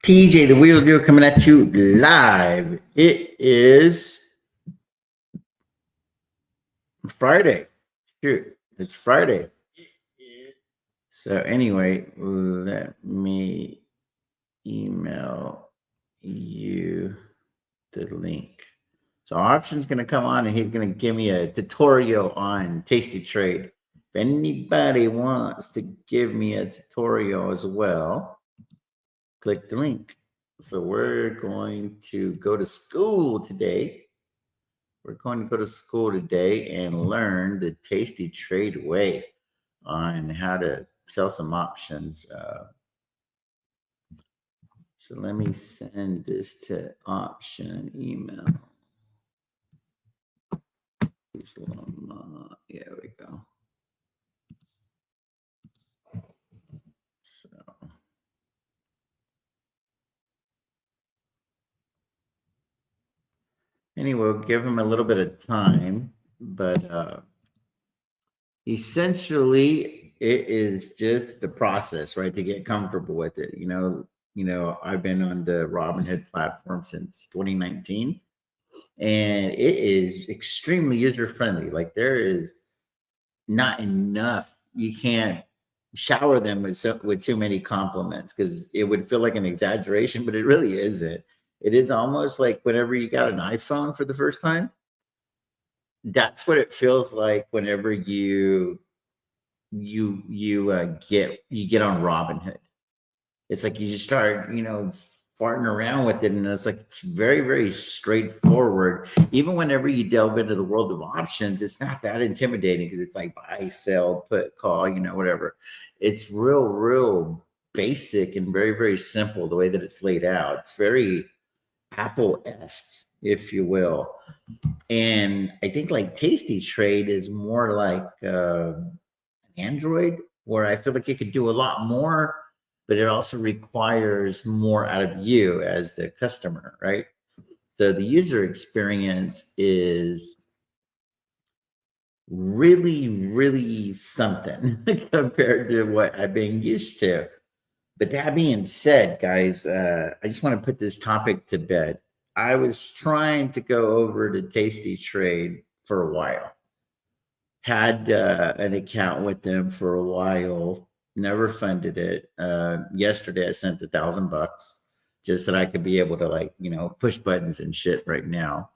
TJ, the Wheel Deal, coming at you live. It is Friday. Shoot, it's Friday. So anyway, let me email you the link. So Option's going to come on and he's going to give me a tutorial on Tastytrade. If anybody wants to give me a tutorial as well, click the link. So we're going to go to school today. We're going to go to school today and learn the Tastytrade way on how to sell some options. So let me send this to Option email. There we go. So anyway, we'll give him a little bit of time, but essentially it is just the process, right? To get comfortable with it. You know, I've been on the Robinhood platform since 2019. And it is extremely user friendly. Like there is not enough. You can't shower them with too many compliments because it would feel like an exaggeration, but it really isn't. It is almost like whenever you got an iPhone for the first time. That's what it feels like whenever you get on Robinhood. It's like you just start, farting around with it, and it's like it's very, very straightforward. Even whenever you delve into the world of options, it's not that intimidating because it's like buy, sell, put, call, whatever. It's real basic and very, very simple the way that it's laid out. It's very Apple-esque, if you will. And I think like Tastytrade is more like Android, where I feel like it could do a lot more, but it also requires more out of you as the customer, right? So the user experience is really something compared to what I've been used to. But that being said, guys, I just want to put this topic to bed. I was trying to go over to Tastytrade for a while. Had an account with them for a while, never funded it. Yesterday I sent $1,000 just so that I could be able to push buttons and shit right now.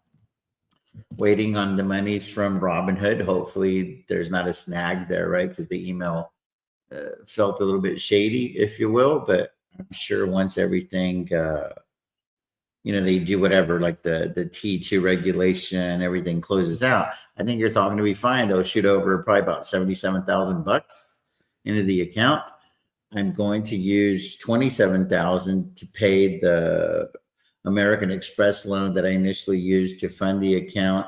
Waiting on the monies from Robinhood. Hopefully there's not a snag there, right? Because the email felt a little bit shady, if you will, but I'm sure once everything they do whatever, like the T2 regulation, everything closes out, I think it's all going to be fine. They'll shoot over probably about $77,000 into the account. I'm going to use $27,000 to pay the American Express loan that I initially used to fund the account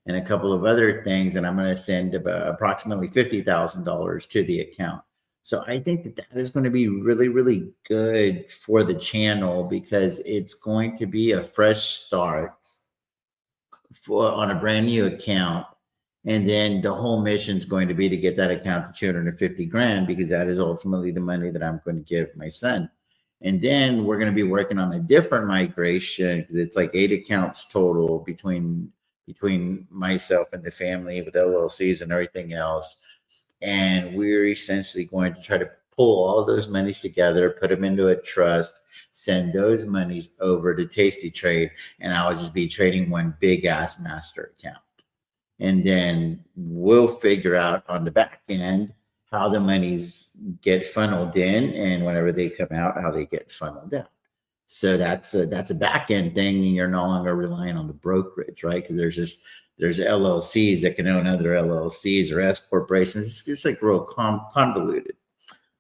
and a couple of other things. And I'm going to send about approximately $50,000 to the account. So I think that is going to be really good for the channel because it's going to be a fresh start on a brand new account. And then the whole mission is going to be to get that account to 250 grand because that is ultimately the money that I'm going to give my son. And then we're going to be working on a different migration because it's like 8 accounts total between myself and the family with LLCs and everything else. And we're essentially going to try to pull all of those monies together, put them into a trust, send those monies over to Tastytrade, and I'll just be trading one big ass master account. And then we'll figure out on the back end how the monies get funneled in, and whenever they come out, how they get funneled out. So that's a back end thing, and you're no longer relying on the brokerage, right? Because there's LLCs that can own other LLCs or S corporations. It's just like real convoluted.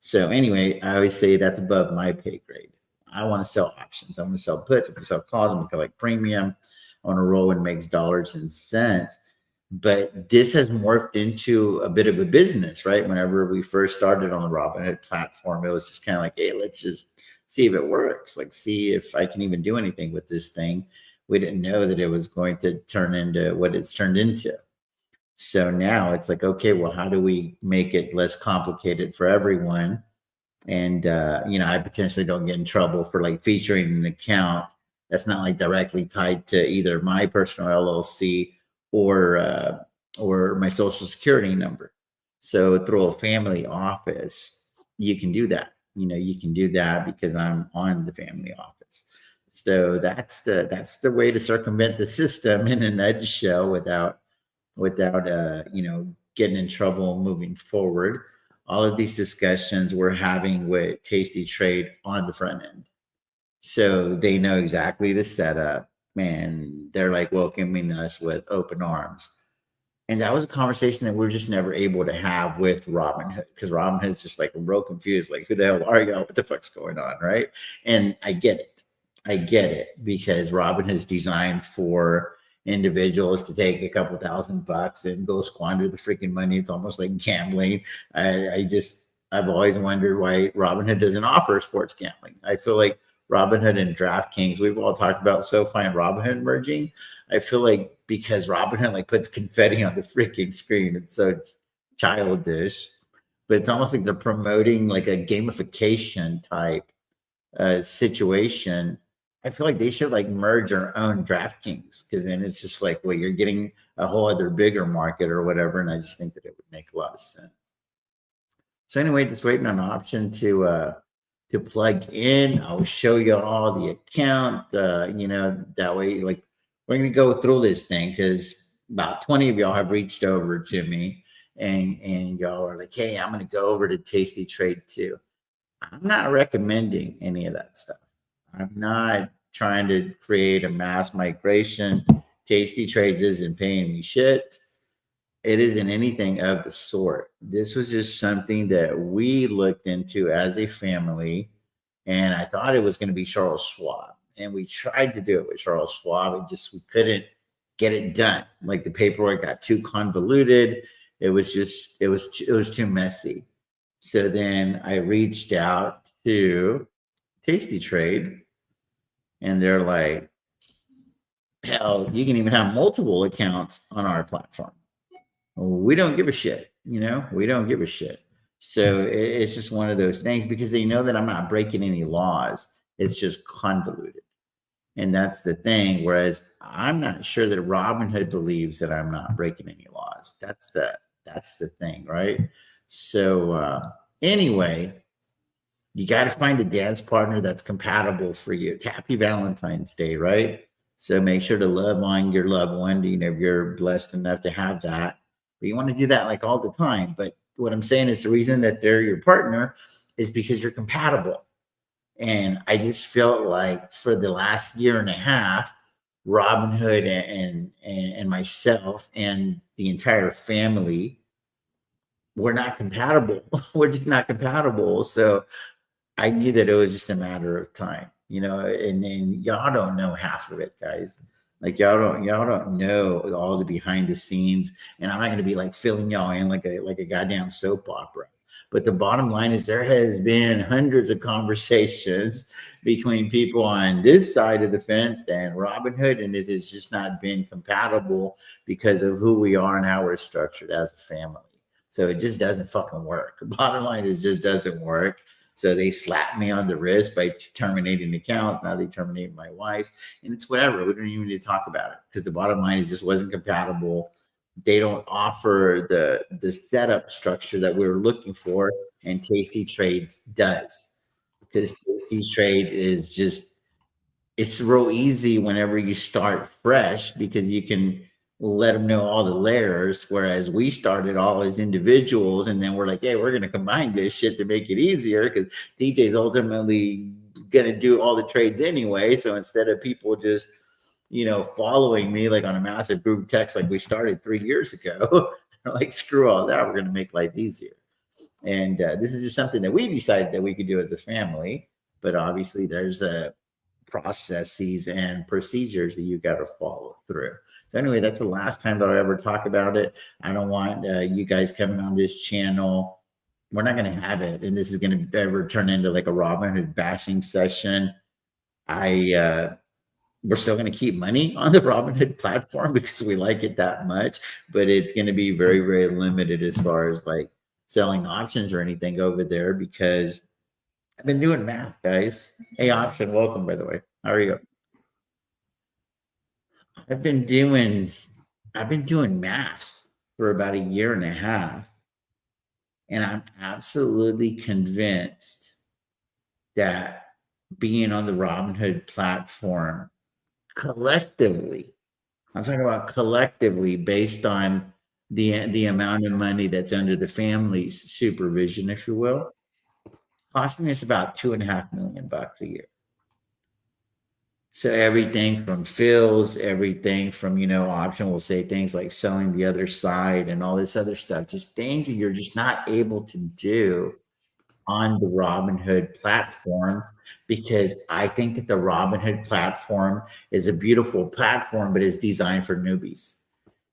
So anyway, I always say that's above my pay grade. I want to sell options. I want to sell puts. I want to sell calls. I want to collect premium. I want to roll and make dollars and cents. But this has morphed into a bit of a business, right? Whenever we first started on the Robinhood platform, it was just kind of like, hey, let's just see if it works. Like, see if I can even do anything with this thing. We didn't know that it was going to turn into what it's turned into. So now it's like, okay, well, how do we make it less complicated for everyone? And I potentially don't get in trouble for like featuring an account that's not like directly tied to either my personal LLC or uh, or my social security number. So through a family office, you can do that. You can do that because I'm on the family office. So that's the way to circumvent the system in a nutshell without getting in trouble moving forward. All of these discussions we're having with Tastytrade on the front end, so they know exactly the setup, and they're like welcoming us with open arms. And that was a conversation that we're just never able to have with Robinhood, because Robinhood's just like real confused, like, who the hell are y'all? What the fuck's going on, right? And I get it. I get it, because Robinhood's designed for individuals to take a couple $1,000 and go squander the freaking money. It's almost like gambling. I've always wondered why Robinhood doesn't offer sports gambling. I feel like Robinhood and DraftKings, we've all talked about SoFi and Robinhood merging. I feel like because Robinhood like puts confetti on the freaking screen, it's so childish, but it's almost like they're promoting like a gamification type situation. I feel like they should like merge our own DraftKings, because then it's just like, well, you're getting a whole other bigger market or whatever. And I just think that it would make a lot of sense. So anyway, just waiting on an option to plug in. I'll show you all the account. That way, like, we're gonna go through this thing because about 20 of y'all have reached over to me, and y'all are like, hey, I'm gonna go over to Tastytrade too. I'm not recommending any of that stuff. I'm not trying to create a mass migration. Tastytrades isn't paying me shit. It isn't anything of the sort. This was just something that we looked into as a family, and I thought it was going to be Charles Schwab, and we tried to do it with Charles Schwab, and just we couldn't get it done. Like, the paperwork got too convoluted. It was too messy. So then I reached out to Tastytrade, and they're like, hell, you can even have multiple accounts on our platform. We don't give a shit. We don't give a shit. So it's just one of those things, because they know that I'm not breaking any laws. It's just convoluted. And that's the thing. Whereas I'm not sure that Robinhood believes that I'm not breaking any laws. That's the thing, right? So anyway, you got to find a dance partner that's compatible for you. It's Happy Valentine's Day, right? So make sure to love on your loved one, if you're blessed enough to have that. But you want to do that like all the time. But what I'm saying is, the reason that they're your partner is because you're compatible. And I just felt like for the last year and a half, Robinhood and myself and the entire family, we're not compatible. We're just not compatible. So I knew that it was just a matter of time, and y'all don't know half of it, guys. Like, y'all don't know all the behind the scenes, and I'm not going to be like filling y'all in like a goddamn soap opera. But the bottom line is, there has been hundreds of conversations between people on this side of the fence and Robinhood, and it has just not been compatible because of who we are and how we're structured as a family. So it just doesn't fucking work. Bottom line is, just doesn't work. So they slapped me on the wrist by terminating accounts. Now they terminate my wife's, and it's whatever. We don't even need to talk about it, because the bottom line is, just wasn't compatible. They don't offer the setup structure that we were looking for, and Tastytrades does, because Tastytrade is just, it's real easy whenever you start fresh, because you can let them know all the layers. Whereas we started all as individuals, and then we're like, hey, we're going to combine this shit to make it easier, because DJ's ultimately going to do all the trades anyway. So instead of people just, following me like on a massive group text like we started 3 years ago, like, screw all that. We're going to make life easier. And this is just something that we decided that we could do as a family. But obviously, there's processes and procedures that you got to follow through. So anyway, that's the last time that I ever talk about it. I don't want you guys coming on this channel. We're not going to have it, and this is going to ever turn into like a Robinhood bashing session. We're still going to keep money on the Robinhood platform because we like it that much, but it's going to be very, very limited as far as like selling options or anything over there, because I've been doing math, guys. Hey, Option, welcome, by the way. How are you? I've been doing I've been doing math for about a year and a half, and I'm absolutely convinced that being on the Robinhood platform collectively, I'm talking about collectively based on the amount of money that's under the family's supervision, if you will, costing us about $2.5 million a year. So everything from fills, everything from, Option will say things like selling the other side and all this other stuff, just things that you're just not able to do on the Robinhood platform, because I think that the Robinhood platform is a beautiful platform, but it's designed for newbies.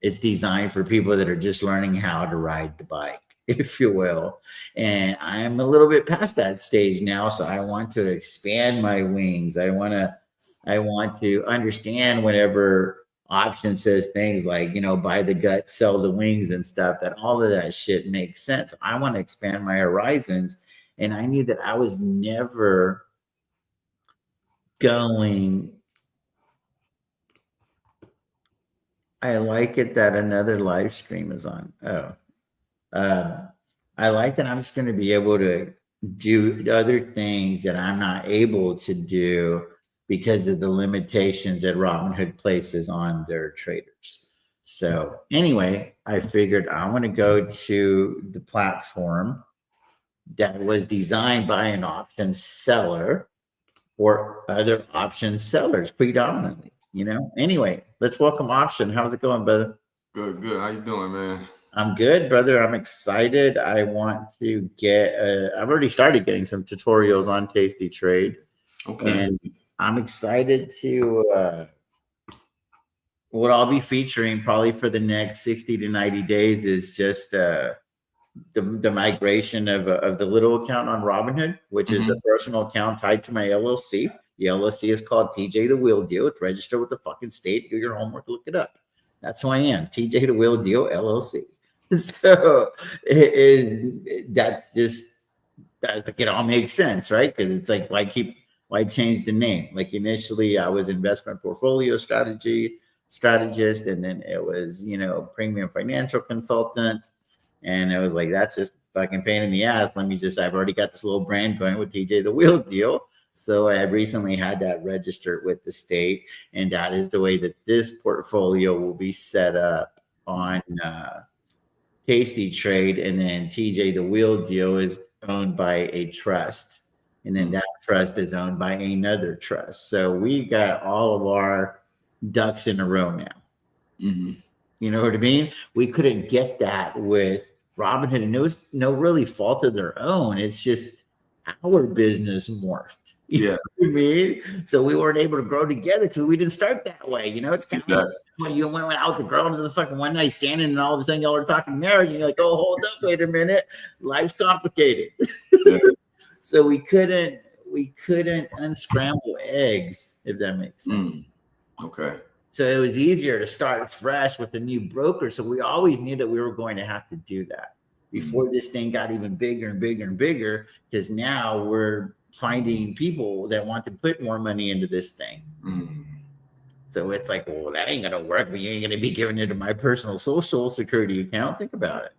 It's designed for people that are just learning how to ride the bike, if you will. And I'm a little bit past that stage now, so I want to expand my wings. I want to understand whenever Option says things like, buy the gut, sell the wings and stuff, that all of that shit makes sense. I want to expand my horizons. And I knew that I was never going. I like it that another live stream is on. Oh, uh, I like that I'm just going to be able to do other things that I'm not able to do because of the limitations that Robinhood places on their traders. So anyway, I figured I want to go to the platform that was designed by an option seller or other option sellers predominantly. Anyway, let's welcome Option. How's it going, brother? Good, good. How you doing, man? I'm good, brother. I'm excited. I want to get I've already started getting some tutorials on Tastytrade. Okay. And I'm excited to what I'll be featuring probably for the next 60 to 90 days is just the migration of the little account on Robinhood, which is a personal account tied to my LLC. The LLC is called TJ the Wheel Deal. It's registered with the fucking state. Do your homework, look it up. That's who I am, TJ the Wheel Deal LLC. So that's like, it all makes sense, right? Because it's like, why change the name? Like initially I was investment portfolio strategist, and then it was, premium financial consultant. And it was like, that's just fucking pain in the ass. I've already got this little brand going with TJ the Wheel Deal. So I recently had that registered with the state. And that is the way that this portfolio will be set up on Tastytrade. And then TJ the Wheel Deal is owned by a trust. And then that trust is owned by another trust. So we got all of our ducks in a row now. Mm-hmm. You know what I mean? We couldn't get that with Robinhood, and it was no really fault of their own. It's just our business morphed. You know what I mean? So we weren't able to grow together because we didn't start that way. It's kind of like when you went out with the girl and there's a fucking one night standing, and all of a sudden y'all are talking marriage, and you're like, oh, hold up, wait a minute, life's complicated. So we couldn't unscramble eggs, if that makes sense. Okay. So it was easier to start fresh with a new broker. So we always knew that we were going to have to do that before this thing got even bigger and bigger and bigger, because now we're finding people that want to put more money into this thing. So it's like, well, that ain't going to work. But you ain't going to be giving it to my personal social security account. Think about it.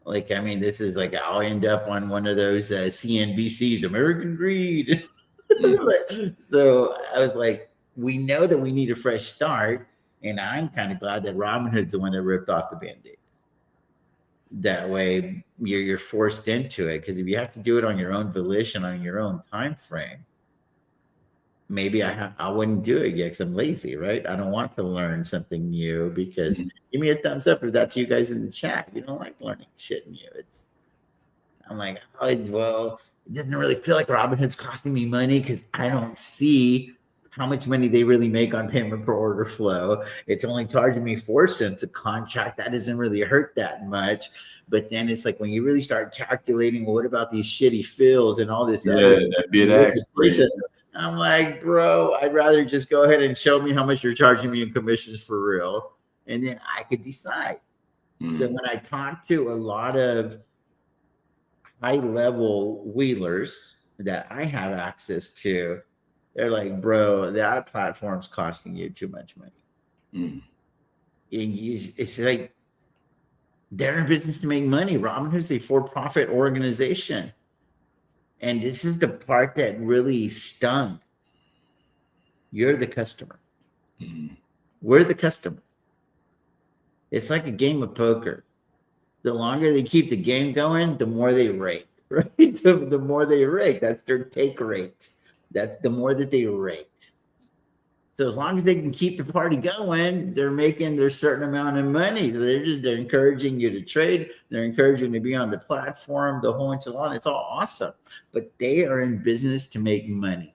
Like, I mean, this is like, I'll end up on one of those CNBC's American Greed. So I was like, we know that we need a fresh start. And I'm kind of glad that Robinhood's the one that ripped off the Band-Aid. That way you're forced into it. Because if you have to do it on your own volition, on your own time frame, maybe I wouldn't do it yet because I'm lazy, right? I don't want to learn something new. Because give me a thumbs up if that's you guys in the chat. You don't like learning shit new. I'm like, oh, well, it doesn't really feel like Robinhood's costing me money because I don't see how much money they really make on payment per order flow. It's only charging me 4 cents a contract. That doesn't really hurt that much. But then it's like when you really start calculating, well, what about these shitty fills and all this other stuff? I'm like, bro, I'd rather just go ahead and show me how much you're charging me in commissions for real. And then I could decide. So when I talk to a lot of high-level wheelers, that I have access to, they're like, bro, that platform's costing you too much money. Mm. It's like they're in business to make money. Robinhood's a for-profit organization. And this is the part that really stung. You're the customer. Mm. We're the customer. It's like a game of poker. The longer they keep the game going, the more they rake, right? The more they rake. That's their take rate. That's the more that they rake. So as long as they can keep the party going, they're making their certain amount of money. So they're encouraging you to trade. They're encouraging you to be on the platform, the whole enchilada. It's all awesome. But they are in business to make money.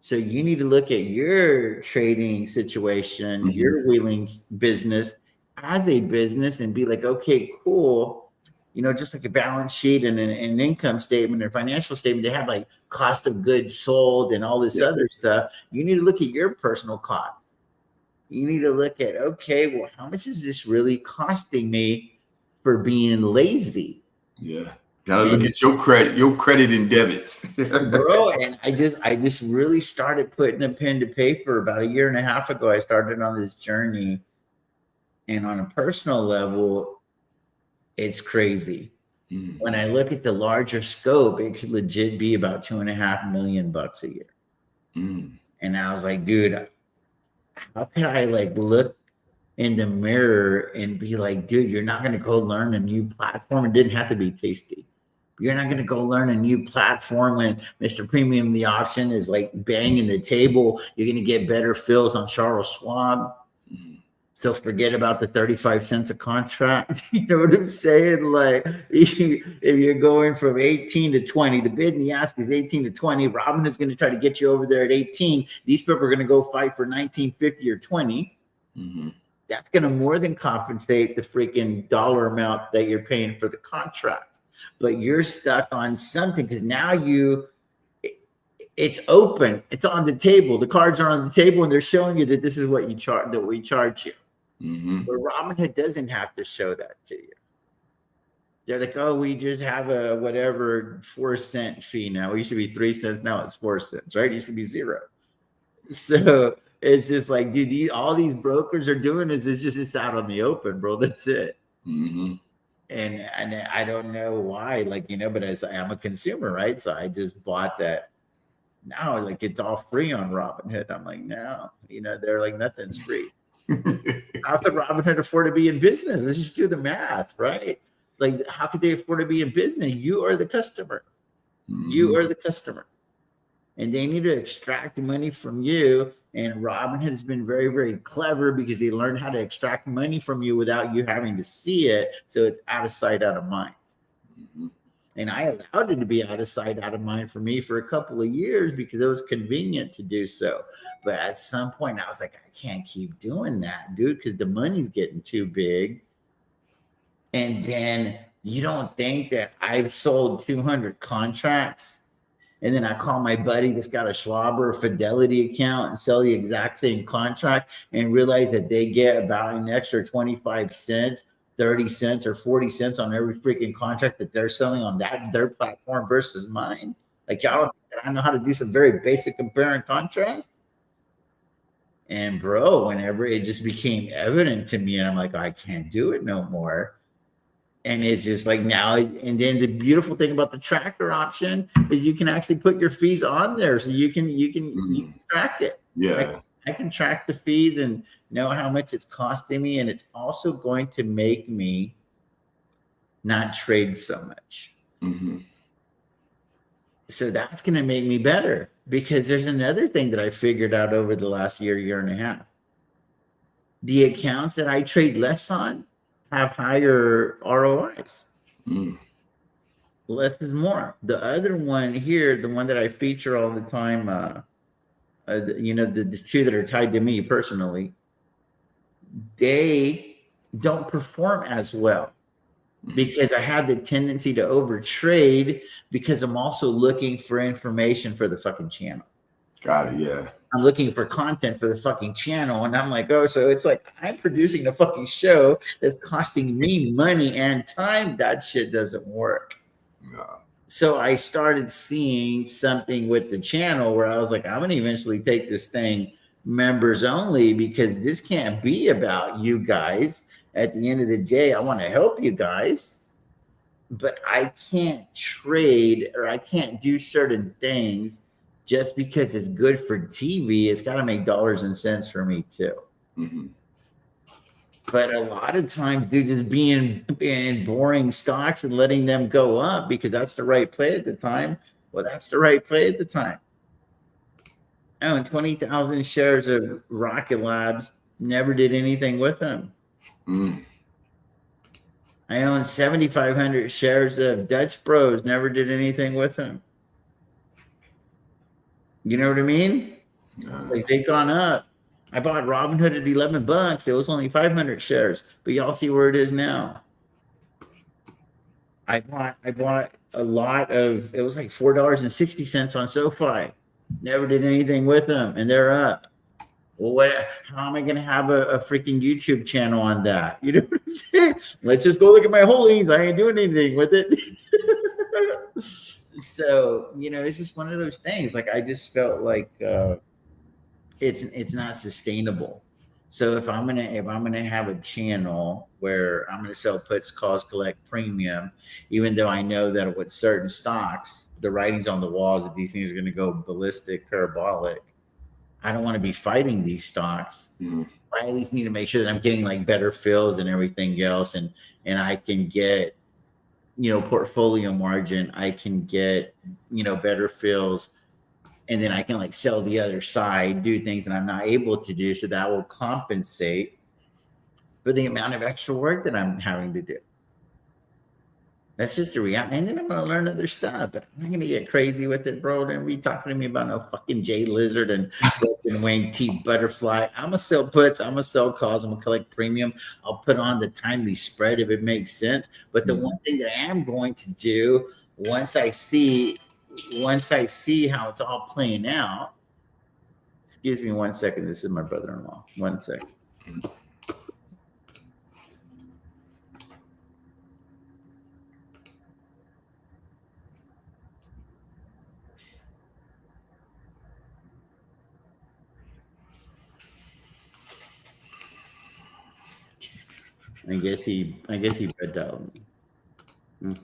So you need to look at your trading situation, your wheeling business as a business and be like, okay, cool. You know, just like a balance sheet and an income statement or financial statement, they have like cost of goods sold and all this other stuff. You need to look at your personal cost. You need to look at, okay, well, how much is this really costing me for being lazy? Yeah. Gotta look at your credit and debits. Bro, and I just really started putting a pen to paper about a year and a half ago. I started on this journey, and on a personal level, it's crazy. Mm. When I look at the larger scope, it could legit be about $2.5 million a year. Mm. And I was like, dude, how can I like look in the mirror and be like, dude, you're not going to go learn a new platform. It didn't have to be Tasty. You're not going to go learn a new platform when Mr. Premium, the option is like banging the table. You're going to get better fills on Charles Schwab. Mm. So forget about the 35 cents a contract. You know what I'm saying? Like if you're going from 18 to 20, the bid and the ask is 18 to 20. Robin is going to try to get you over there at 18. These people are going to go fight for 19.50 or 20. Mm-hmm. That's going to more than compensate the freaking dollar amount that you're paying for the contract. But you're stuck on something because now it's open. It's on the table. The cards are on the table and they're showing you that this is what you charge, that we charge you. Mm-hmm. But Robinhood doesn't have to show that to you. They're like, oh, we just have a whatever 4-cent fee now. It used to be 3 cents. Now it's 4 cents, right? It used to be 0. So it's just like, dude, all these brokers are doing is it's out on the open, bro. That's it. Mm-hmm. And I don't know why, like, you know, but as I'm a consumer, right? So I just bought that. Now, like, it's all free on Robinhood. I'm like, no, you know, they're like, nothing's free. How could Robinhood afford to be in business? Let's just do the math, right? It's like, how could they afford to be in business? You are the customer. Mm-hmm. You are the customer. And they need to extract money from you. And Robinhood has been very, very clever because they learned how to extract money from you without you having to see it. So it's out of sight, out of mind. Mm-hmm. And I allowed it to be out of sight, out of mind for me for a couple of years because it was convenient to do so. But at some point, I was like, I can't keep doing that, dude, because the money's getting too big. And then you don't think that I've sold 200 contracts and then I call my buddy that's got a Schwab or a Fidelity account and sell the exact same contract and realize that they get about an extra 25 cents, 30 cents, or 40 cents on every freaking contract that they're selling on their platform versus mine. Like, y'all, I know how to do some very basic compare and contrast. And bro, whenever it just became evident to me, and I'm like, I can't do it no more. And it's just like now, and then the beautiful thing about the tracker option is you can actually put your fees on there, so you can track it. Yeah, I can track the fees and know how much it's costing me, and it's also going to make me not trade so much. Mm-hmm. So that's going to make me better because there's another thing that I figured out over the last year and a half. The accounts that I trade less on have higher ROIs. Mm. Less is more. The other one here, the one that I feature all the time, you know, the two that are tied to me personally, they don't perform as well because I have the tendency to overtrade because I'm also looking for information for the fucking channel. Got it. Yeah. I'm looking for content for the fucking channel. And I'm like, oh, so it's like I'm producing a fucking show that's costing me money and time. That shit doesn't work. No. So I started seeing something with the channel where I was like, I'm going to eventually take this thing members only, because this can't be about you guys. At the end of the day, I want to help you guys, but I can't trade or I can't do certain things just because it's good for TV. It's got to make dollars and cents for me too. Mm-hmm. But a lot of times, dude, just being in boring stocks and letting them go up because that's the right play at the time. Well, that's the right play at the time. I own 20,000 shares of Rocket Labs, never did anything with them. Mm. I own 7,500 shares of Dutch Bros, never did anything with them. You know what I mean? Like, they've gone up. I bought Robinhood at $11. It was only 500 shares, but y'all see where it is now. I bought a lot of, it was like $4.60 on SoFi. Never did anything with them, and they're up. Well, how am I going to have a freaking YouTube channel on that? You know what I'm saying? Let's just go look at my holdings. I ain't doing anything with it. So, it's just one of those things. Like, I just felt like it's not sustainable. So if I'm gonna have a channel where I'm gonna sell puts, calls, collect premium, even though I know that with certain stocks, the writing's on the walls that these things are gonna go ballistic, parabolic. I don't want to be fighting these stocks. Mm-hmm. I at least need to make sure that I'm getting like better fills and everything else, and I can get portfolio margin. I can get better fills. And then I can like sell the other side, do things that I'm not able to do. So that will compensate for the amount of extra work that I'm having to do. That's just the reality. And then I'm going to learn other stuff, but I'm not going to get crazy with it, bro. Don't be talking to me about no fucking J Lizard and broken wing T butterfly. I'm going to sell puts. I'm going to sell calls. I'm going to collect premium. I'll put on the timely spread if it makes sense. But the one thing that I am going to do once I see how it's all playing out. Excuse me 1 second. This is my brother-in-law. 1 second. I guess he bed dialed me.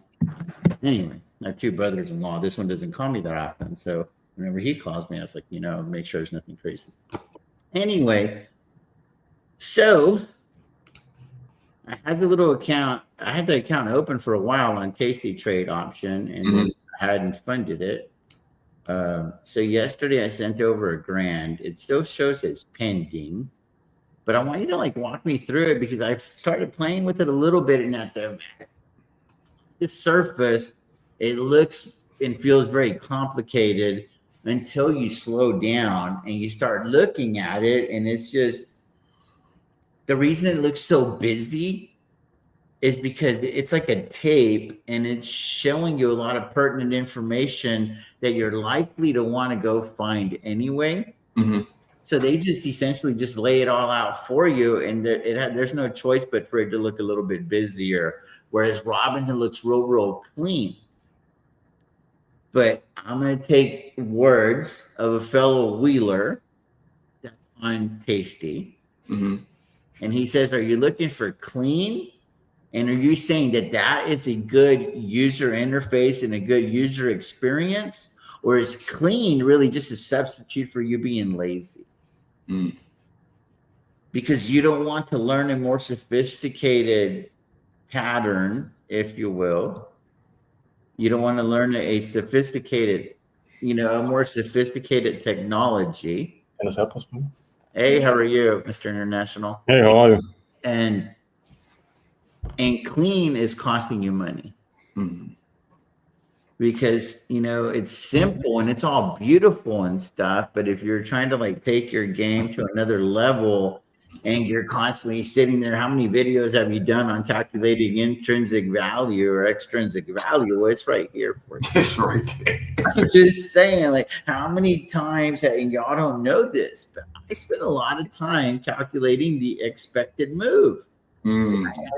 Anyway, I have two brothers-in-law. This one doesn't call me that often, so whenever he calls me, I was like, make sure there's nothing crazy. Anyway, so I had the little account. I had the account open for a while on Tastytrade option, and then I hadn't funded it. So yesterday I sent over $1,000. It still shows it's pending, but I want you to like walk me through it because I've started playing with it a little bit, and at the surface, it looks and feels very complicated until you slow down and you start looking at it. And it's just, the reason it looks so busy is because it's like a tape and it's showing you a lot of pertinent information that you're likely to want to go find anyway. Mm-hmm. So they just essentially just lay it all out for you, and there's no choice but for it to look a little bit busier. Whereas Robinhood looks real clean. But I'm going to take words of a fellow wheeler that's on Tasty. Mm-hmm. And he says, are you looking for clean? And are you saying that is a good user interface and a good user experience? Or is clean really just a substitute for you being lazy? Mm. Because you don't want to learn a more sophisticated pattern, if you will. You don't want to learn a sophisticated, a more sophisticated technology. Can this help us, please? Hey, how are you, Mr. International? Hey, how are you? And clean is costing you money. Mm-hmm. Because, it's simple and it's all beautiful and stuff. But if you're trying to like take your game to another level and you're constantly sitting there, how many videos have you done on calculating intrinsic value or extrinsic value? Well, it's right here for you. It's right there. I'm just saying, like, how many times, and y'all don't know this, but I spent a lot of time calculating the expected move.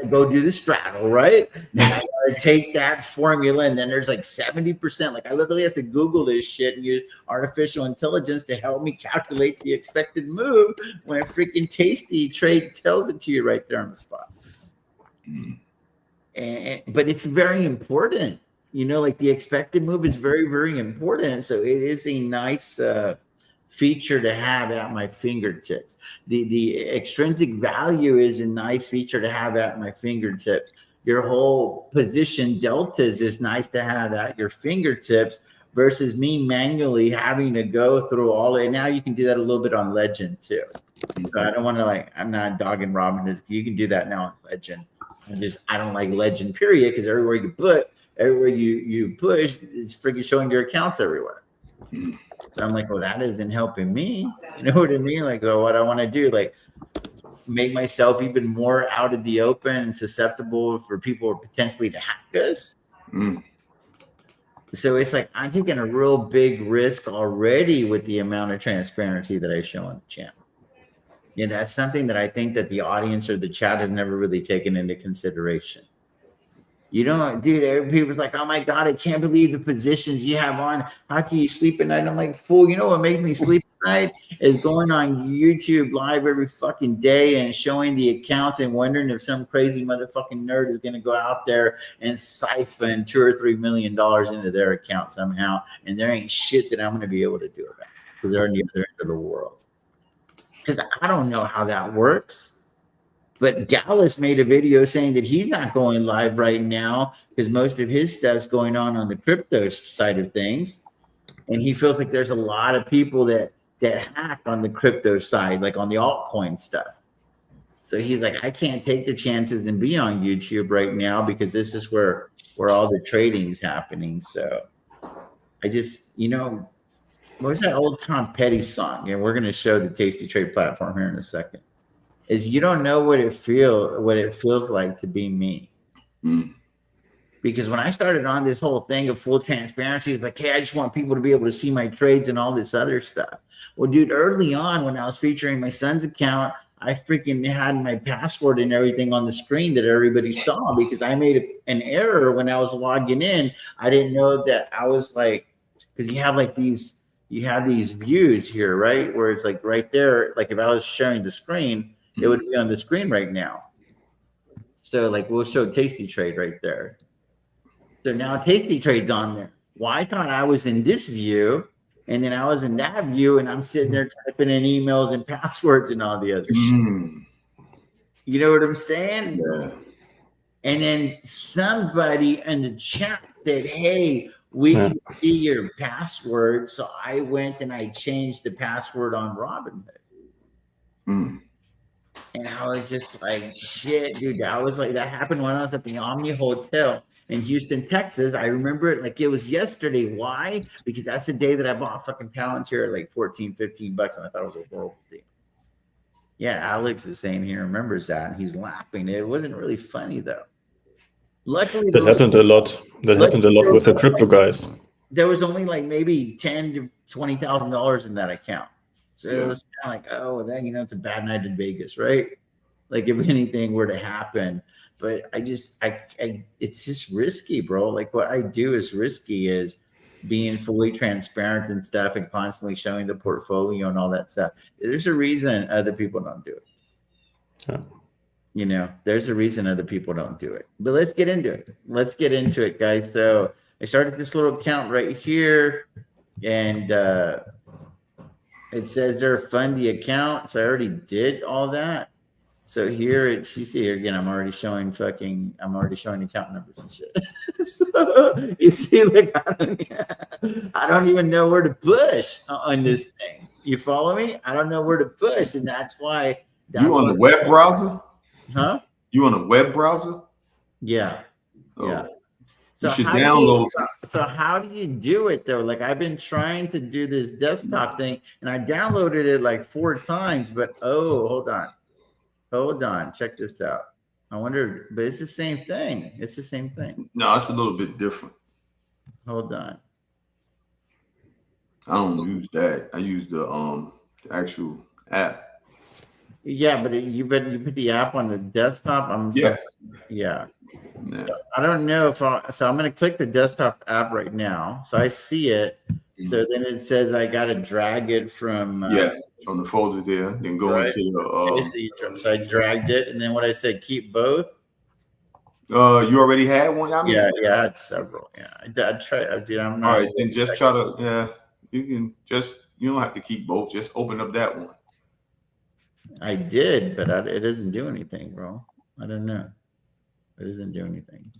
Go do the straddle, right? And I gotta take that formula, and then there's like 70%. Like I literally have to Google this shit and use artificial intelligence to help me calculate the expected move when a freaking Tastytrade tells it to you right there on the spot. But it's very important, like the expected move is very, very important. So it is a nice feature to have at my fingertips. The extrinsic value is a nice feature to have at my fingertips. Your whole position deltas is nice to have at your fingertips versus me manually having to go through all of it. Now you can do that a little bit on Legend too. So I don't want to I'm not dogging Robinhood. You can do that now on Legend. I don't like Legend period, because everywhere you push, it's freaking showing your accounts everywhere. So I'm like, well, that isn't helping me. You know what I mean? Like, well, what I want to do, like, make myself even more out of the open and susceptible for people potentially to hack us. So it's like I'm taking a real big risk already with the amount of transparency that I show on the channel. Yeah, that's something that I think that the audience or the chat has never really taken into consideration. Dude, people's like, oh my God, I can't believe the positions you have on. How can you sleep at night? I'm like, fool, you know what makes me sleep at night is going on YouTube live every fucking day and showing the accounts and wondering if some crazy motherfucking nerd is going to go out there and siphon $2 or $3 million into their account somehow. And there ain't shit that I'm going to be able to do about it because they're on the other end of the world. Because I don't know how that works. But Dallas made a video saying that he's not going live right now because most of his stuff's going on the crypto side of things. And he feels like there's a lot of people that hack on the crypto side, like on the altcoin stuff. So he's like, I can't take the chances and be on YouTube right now because this is where all the trading is happening. So I just, what's that old Tom Petty song? And we're going to show the Tastytrade platform here in a second. Is you don't know what it feels like to be me. Because when I started on this whole thing of full transparency, it's like, hey, I just want people to be able to see my trades and all this other stuff. Well, dude, early on when I was featuring my son's account, I freaking had my password and everything on the screen that everybody saw because I made an error when I was logging in. I didn't know that I was like, because you have these views here, right? Where it's like right there, like if I was sharing the screen, it would be on the screen right now. So like we'll show Tastytrade right there. So now Tastytrade's on there. Well, I thought I was in this view, and then I was in that view, and I'm sitting there typing in emails and passwords and all the other shit. You know what I'm saying? Yeah. And then somebody in the chat said, hey, we can see your password. So I went and I changed the password on Robinhood. And I was just like, shit, dude. I was like, that happened when I was at the Omni Hotel in Houston, Texas. I remember it like it was yesterday. Why? Because that's the day that I bought fucking Palantir at like $14, $15, and I thought it was a horrible deal. Yeah, Alex is saying he remembers that, and he's laughing. It wasn't really funny though. Luckily, that happened a lot. That happened a lot with the crypto guys. There was only like maybe $10,000 to $20,000 in that account. So it was kind of like, oh, then it's a bad night in Vegas, right? Like if anything were to happen. But it's just risky, bro. Like what I do is risky, is being fully transparent and stuff and constantly showing the portfolio and all that stuff. There's a reason other people don't do it. There's a reason other people don't do it. But let's get into it. Guys. So I started this little account right here, and it says there, fund the account. So I already did all that. So here you see here again, I'm already showing account numbers and shit. So you see, like I don't even know where to push on this thing. You follow me? I don't know where to push, and that's why. You on the web browser? Huh? You on a web browser? Yeah. Oh. Yeah. So you should download. So how do you do it though? Like I've been trying to do this desktop thing, and I downloaded it like 4 times, but hold on, check this out. I wonder, but it's the same thing. No, it's a little bit different. Hold on. I don't use that. I use the actual app. Yeah, but you put the app on the desktop. Yeah. Yeah. Yeah. I don't know if I'm going to click the desktop app right now. So I see it. So then it says I got to drag it from from the folder there, then go right. into the Okay, so I dragged it, and then what I said, keep both. you already had one. I mean, Yeah, I had several. Yeah, I tried. Dude, I'm not. all right, then just try to. You can you don't have to keep both. Just open up that one. I did, but it doesn't do anything, bro. I don't know. It doesn't do anything.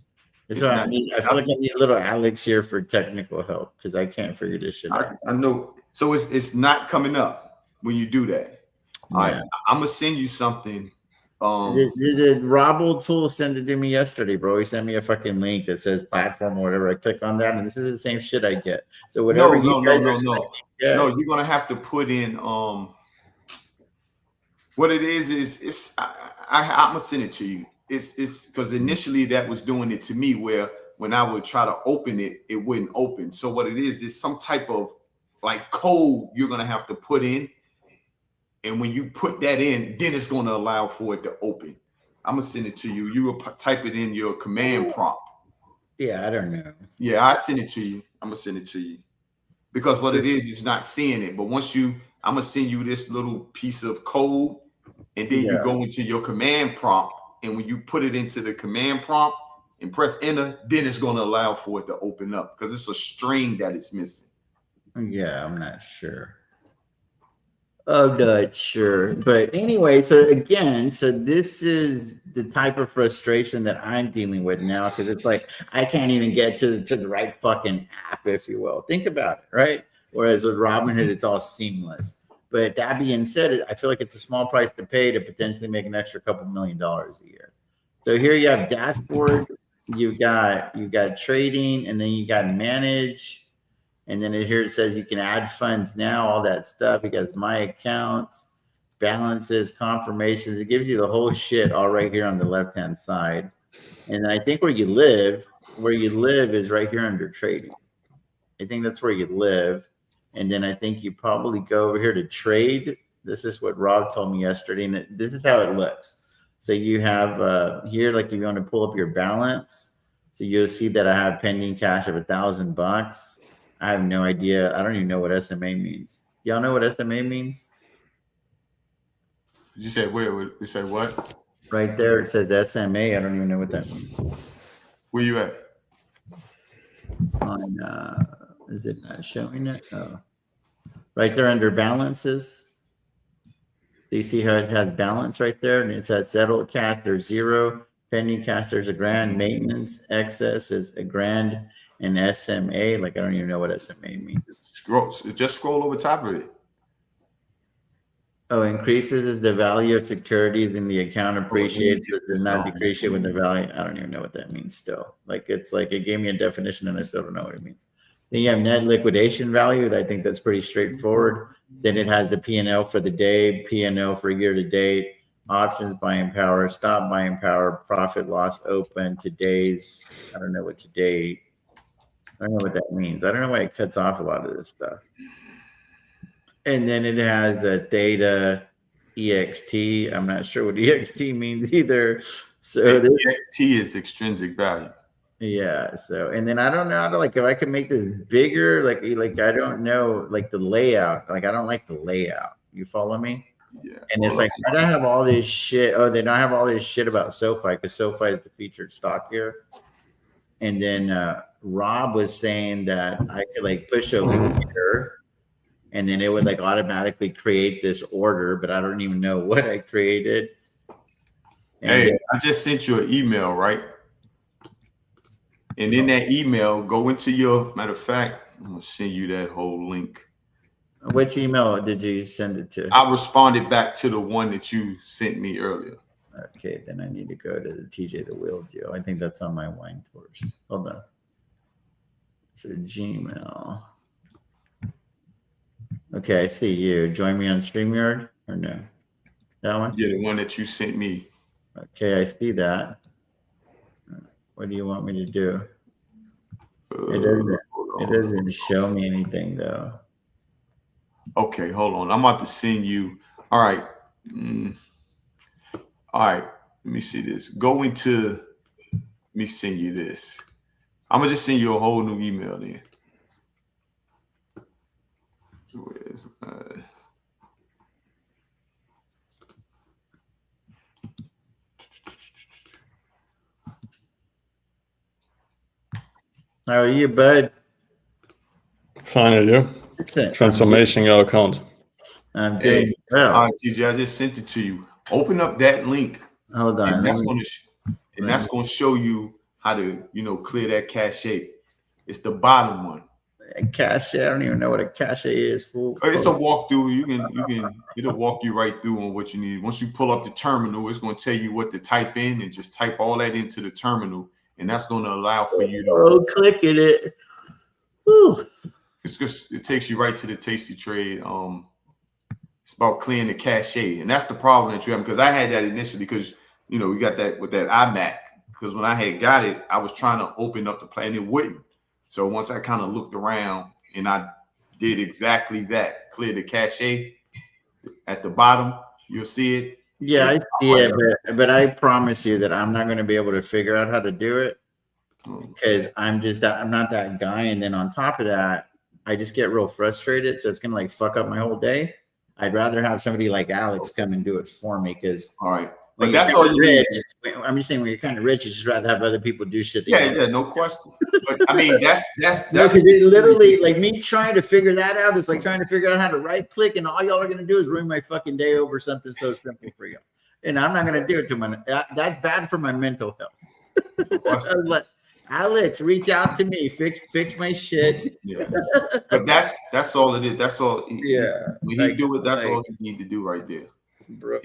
That's why I feel like I need a little Alex here for technical help because I can't figure this shit out. I know. So it's not coming up when you do that. All right, I'm gonna send you something. Did Rob Old Tool send it to me yesterday, bro? He sent me a fucking link that says platform or whatever. I click on that, and this is the same shit I get. So whatever No, you're gonna have to put in what it is it's I'm gonna send it to you. It's because initially that was doing it to me where when I would try to open it, it wouldn't open. So what it is some type of like code you're gonna have to put in. And when you put that in, then it's going to allow for it to open. I'm going to send it to you. You will type it in your command prompt. Yeah, I don't know. Yeah, I send it to you. I'm going to send it to you. Because what it is not seeing it. But once I'm going to send you this little piece of code. And then you go into your command prompt. And when you put it into the command prompt and press enter, then it's going to allow for it to open up. Because it's a string that it's missing. Yeah, I'm not sure. I'm not sure. But anyway, so this is the type of frustration that I'm dealing with now because it's like I can't even get to the right fucking app, if you will. Think about it, right? Whereas with Robinhood, it's all seamless. But that being said, I feel like it's a small price to pay to potentially make an extra couple $1 million a year. So here you have dashboard, you've got trading, and then you got manage. And then here it says you can add funds now, all that stuff. It has my accounts, balances, confirmations. It gives you the whole shit all right here on the left-hand side. And then I think where you live is right here under trading. I think that's where you live. And then I think you probably go over here to trade. This is what Rob told me yesterday. And this is how it looks. So you have here, like you want to pull up your balance. So you'll see that I have pending cash of $1,000. I have no idea. I don't even know what SMA means. Y'all know what SMA means? You said where? You said what? Right there. It says SMA. I don't even know what that means. Where you at? On is it not showing it? Oh, right there under balances. So you see how it has balance right there, and it says settled cash. There's zero. Pending cash. There's $1,000. Maintenance excess is $1,000. And SMA, like I don't even know what SMA means. Just scroll over top of it. Oh, increases the value of securities in the account, appreciates, does not depreciate with the value. I don't even know what that means still. Like it's like it gave me a definition and I still don't know what it means. Then you have net liquidation value. I think that's pretty straightforward. Then it has the P&L for the day, P&L for year to date, options buying power, stop buying power, profit loss open, today's, I don't know what today. I don't know what that means. I don't know why it cuts off a lot of this stuff. And then it has the theta EXT. I'm not sure what EXT means either. So EXT is extrinsic value. Yeah. So, and then I don't know how to, like, if I could make this bigger, like I don't know, like the layout. Like I don't like the layout. You follow me? Yeah. And it's like I don't have all this shit. Oh, they don't have all this shit about SoFi because SoFi is the featured stock here. And then Rob was saying that I could like push a leader and then it would like automatically create this order, but I don't even know what I created. And hey, I just sent you an email, right? And in that email, go into your, matter of fact, I'm going to send you that whole link. Which email did you send it to? I responded back to the one that you sent me earlier. Okay, then I need to go to the TJ the Wheel deal. I think that's on my wine tours. Hold on. So Gmail. Okay, I see you. Join me on StreamYard or no? That one? Yeah, the one that you sent me. Okay, I see that. What do you want me to do? It doesn't show me anything though. Okay, hold on. I'm about to send you. All right. All right, let me see this. Go into. Let me send you this. I'm gonna just send you a whole new email then. Where's my... How are you, bud? Fine, are you? Transformation your account. I'm doing well. All right, TJ, I just sent it to you. Open up that link. Hold on. And that's going to show you how to, clear that cache. It's the bottom one. A cache. I don't even know what a cache is. Fool. It's a walkthrough. It'll walk you right through on what you need. Once you pull up the terminal, it's going to tell you what to type in, and just type all that into the terminal, and that's going to allow for you to click it. Woo. It's just, it takes you right to the Tastytrade. It's about clearing the cache, and that's the problem that you have, because I had that initially, because we got that with that iMac, because when I had got it, I was trying to open up the plan, it wouldn't. So once I kind of looked around and I did exactly that, clear the cache at the bottom, you'll see it. Yeah, I see it, but I promise you that I'm not going to be able to figure out how to do it, because I'm not that guy. And then on top of that, I just get real frustrated. So it's going to like fuck up my whole day. I'd rather have somebody like Alex come and do it for me, because all right. But that's all you rich. I'm just saying, when you're kind of rich, you just rather have other people do shit. Yeah, no question. But I mean, that's it literally, like, me trying to figure that out is like trying to figure out how to right click, and all y'all are gonna do is ruin my fucking day over something so simple for you. And I'm not gonna do it to my. That's bad for my mental health. Alex, reach out to me. Fix my shit. Yeah. But that's all it is. That's all. Yeah. When he do it, that's all he need to do right there. Bro,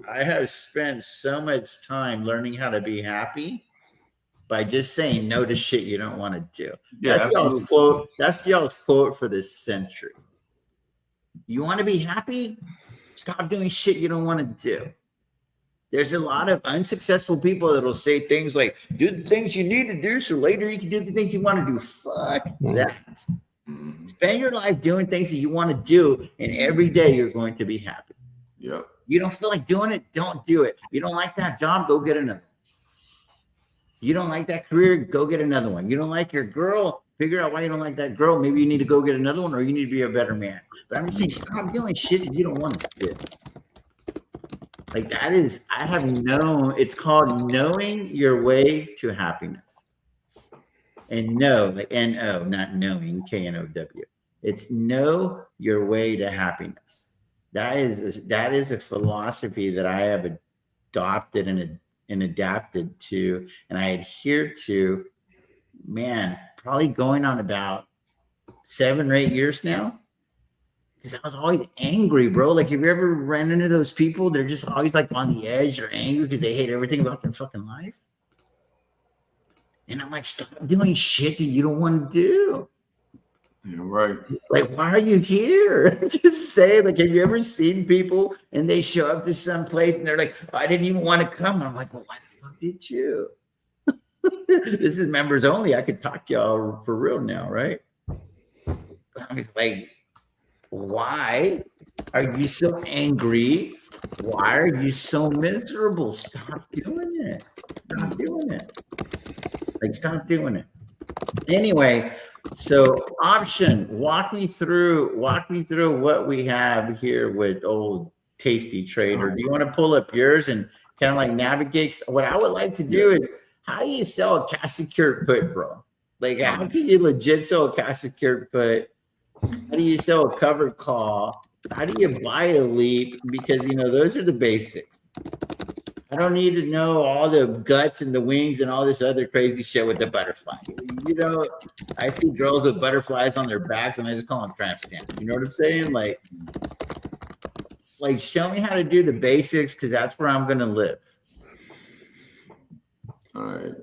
I have spent so much time learning how to be happy by just saying no to shit you don't want to do. Yeah, that's y'all's quote. That's y'all's quote for this century. You want to be happy? Stop doing shit you don't want to do. There's a lot of unsuccessful people that'll say things like, do the things you need to do so later you can do the things you want to do. Fuck that. Spend your life doing things that you want to do, and every day you're going to be happy. Yeah. You don't feel like doing it, don't do it. You don't like that job, go get another. You don't like that career, go get another one. You don't like your girl, figure out why you don't like that girl. Maybe you need to go get another one, or you need to be a better man. But I'm just saying, stop doing shit that you don't want to do. Like, that is, I have known, it's called knowing your way to happiness. And know, like N-O, not knowing, K-N-O-W. It's know your way to happiness. That is a philosophy that I have adopted and adapted to, and I adhere to, man, probably going on about 7 or 8 years now. Because I was always angry, bro. Like, have you ever ran into those people? They're just always like on the edge or angry because they hate everything about their fucking life. And I'm like, stop doing shit that you don't want to do. Yeah, right. Like, why are you here? Just say, like, have you ever seen people and they show up to some place and they're like, I didn't even want to come. I'm like, well, why the fuck did you? This is members only. I could talk to y'all for real now, right? I was like, why are you so angry? Why are you so miserable? Stop doing it. Stop doing it. Like, stop doing it. Anyway, so option, walk me through what we have here with old Tastytrade. Or do you want to pull up yours and kind of like navigate? What I would like to do is, how do you sell a cash secured put, bro? Like, how can you legit sell a cash secured put? How do you sell a covered call? How do you buy a leap? Because, those are the basics. I don't need to know all the guts and the wings and all this other crazy shit with the butterfly. I see girls with butterflies on their backs and I just call them tramp stamps. You know what I'm saying? Like show me how to do the basics, because that's where I'm going to live. All right.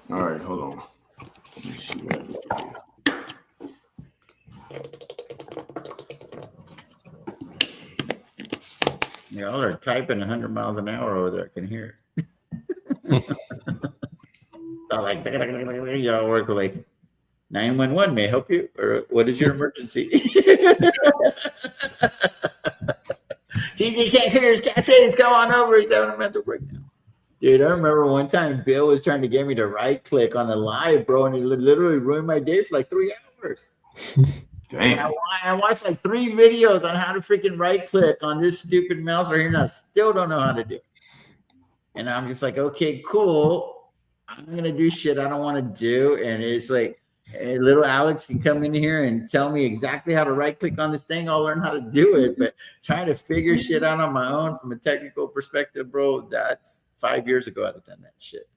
All right, hold on. Let me see that. Y'all are typing 100 miles an hour over there. I can hear it. Like, y'all work like 911 may I help you, or what is your emergency? TJ can't clear his caches. Come on over. He's having a mental breakdown. Dude, I remember one time Bill was trying to get me to right click on a live, bro, and it literally ruined my day for like 3 hours. Damn. I watched like 3 videos on how to freaking right click on this stupid mouse right here, and I still don't know how to do it. And I'm just like, okay, cool. I'm gonna do shit I don't want to do, and it's like, hey, little Alex can come in here and tell me exactly how to right click on this thing. I'll learn how to do it, but trying to figure shit out on my own from a technical perspective, bro, that's 5 years ago I'd have done that shit.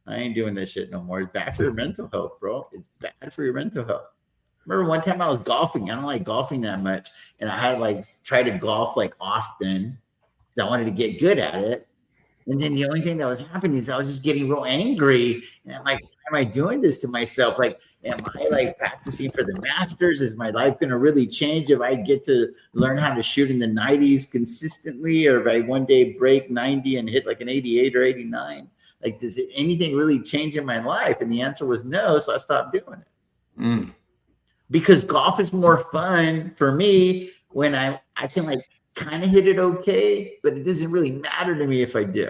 I ain't doing this shit no more. It's bad for your mental health, bro. It's bad for your mental health. Remember one time I was golfing. I don't like golfing that much. And I had like tried to golf like often because I wanted to get good at it. And then the only thing that was happening is I was just getting real angry. And I'm like, why am I doing this to myself? Like, am I like practicing for the Masters? Is my life going to really change if I get to learn how to shoot in the 90s consistently? Or if I one day break 90 and hit like an 88 or 89? Like, does anything really change in my life? And the answer was no. So I stopped doing it. Because golf is more fun for me when I can like kind of hit it okay, but it doesn't really matter to me if I do.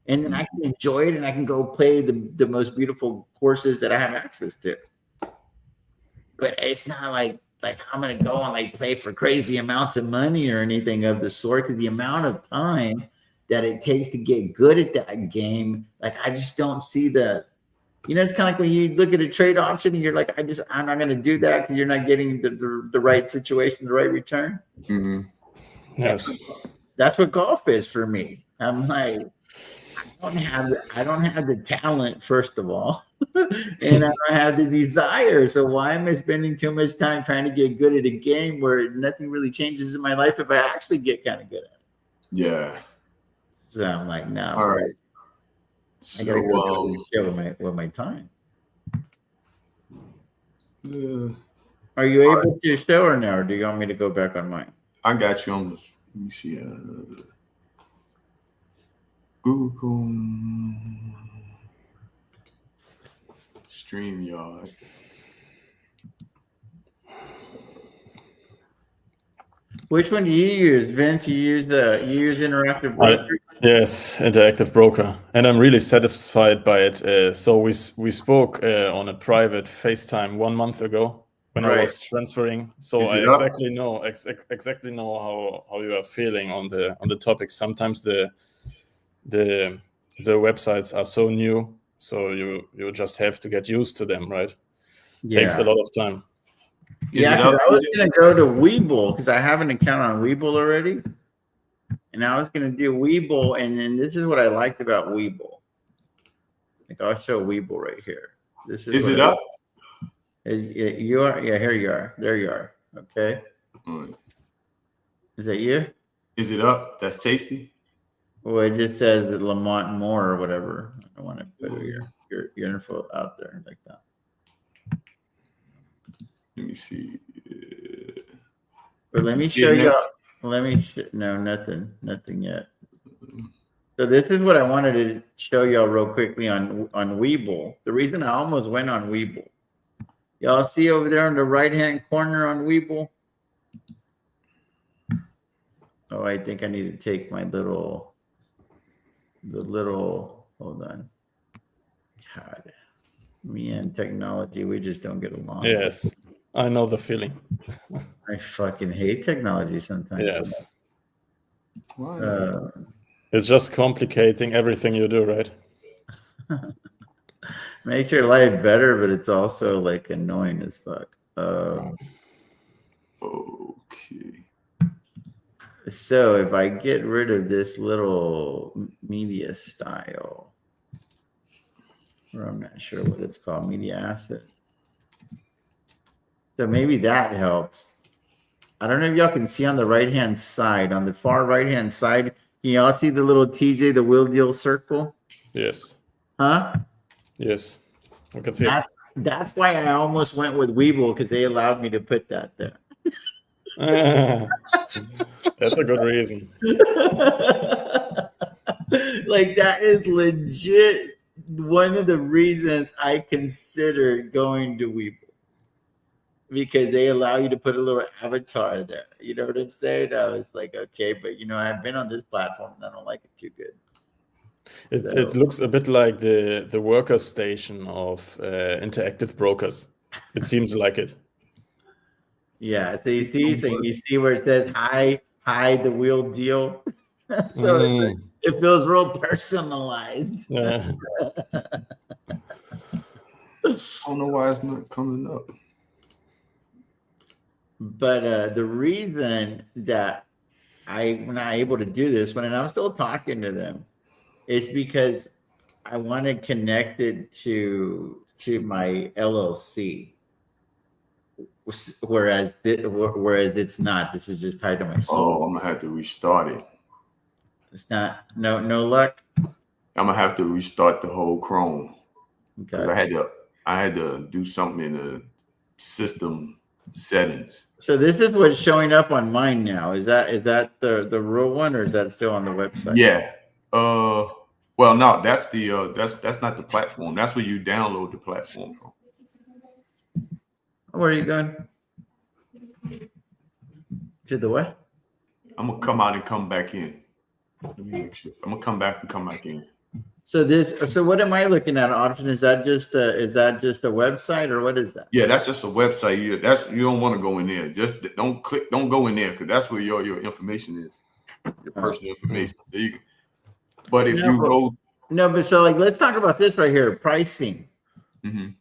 And then I can enjoy it and I can go play the most beautiful courses that I have access to. But it's not like I'm going to go and like play for crazy amounts of money or anything of the sort, because the amount of time that it takes to get good at that game, like I just don't see it's kind of like when you look at a trade option and you're like, I'm not going to do that because you're not getting the right situation, the right return. Mm-hmm. Yes. That's what golf is for me. I'm like, I don't have the talent, first of all, and I don't have the desire. So why am I spending too much time trying to get good at a game where nothing really changes in my life if I actually get kind of good at it? Yeah. So I'm like, no. All right. I gotta go to the show with my time. Are you able to show or no? Or do you want me to go back on mine? I got you on this. Let me see. Google StreamYard. Which one do you use, Vince? You use Interactive Broker? Yes, Interactive Broker, and I'm really satisfied by it. So we spoke on a private FaceTime 1 month ago when I was transferring. So I exactly know how you are feeling on the topic. Sometimes the websites are so new, so you just have to get used to them, right? Yeah. Takes a lot of time. Yeah, I was going to go to Webull because I have an account on Webull already. And I was going to do Webull. And then this is what I liked about Webull. Like, I'll show Webull right here. This is it up? You are? Yeah, here you are. There you are. Okay. Is that you? Is it up? That's Tasty? Well, it just says Lamont Moore or whatever. I don't want to put your info out there like that. Let me see. But let me show you. No, nothing yet. So this is what I wanted to show y'all real quickly on Webull. The reason I almost went on Webull. Y'all see over there on the right-hand corner on Webull? Oh, I think I need to take my hold on. God, me and technology, we just don't get along. Yes. I know the feeling. I fucking hate technology sometimes. Yes. Why? It's just complicating everything you do, right? Makes your life better, but it's also like annoying as fuck. Okay. So if I get rid of this little media style, or I'm not sure what it's called, media asset. So maybe that helps. I don't know if y'all can see on the right-hand side, on the far right-hand side, can y'all see the little TJ, the wheel deal circle? Yes. Huh? Yes. I can see it. That's why I almost went with Webull, because they allowed me to put that there. That's a good reason. Like, that is legit one of the reasons I considered going to Webull, because they allow you to put a little avatar there. You know what I'm saying? I was like, okay, but I've been on this platform and I don't like it too good. It looks a bit like the worker station of interactive brokers. It seems like it. Yeah. So you see where it says hi the wheel deal. So it feels real personalized. Yeah. I don't know why it's not coming up. But the reason that I'm not able to do this when I'm still talking to them is because I want to connect it to my LLC. Whereas it's not. This is just tied to my soul. Oh, I'm gonna have to restart it. It's not. No luck. I'm gonna have to restart the whole Chrome because Okay. I had to do something in the system settings. So this is what's showing up on mine now. Is that the real one, or is that still on the website? Yeah. Well, no, that's the that's not the platform. That's where you download the platform from. Where are you going? To the what? I'm gonna come out and come back in. Let me make sure. I'm gonna come back and come back in. So what am I looking at? Option, is that just a website, or what is that? Yeah, that's just a website. You don't want to go in there. Just don't go in there, because that's where your information is, your personal information. So but if you go, but so let's talk about this right here, pricing. Mm-hmm.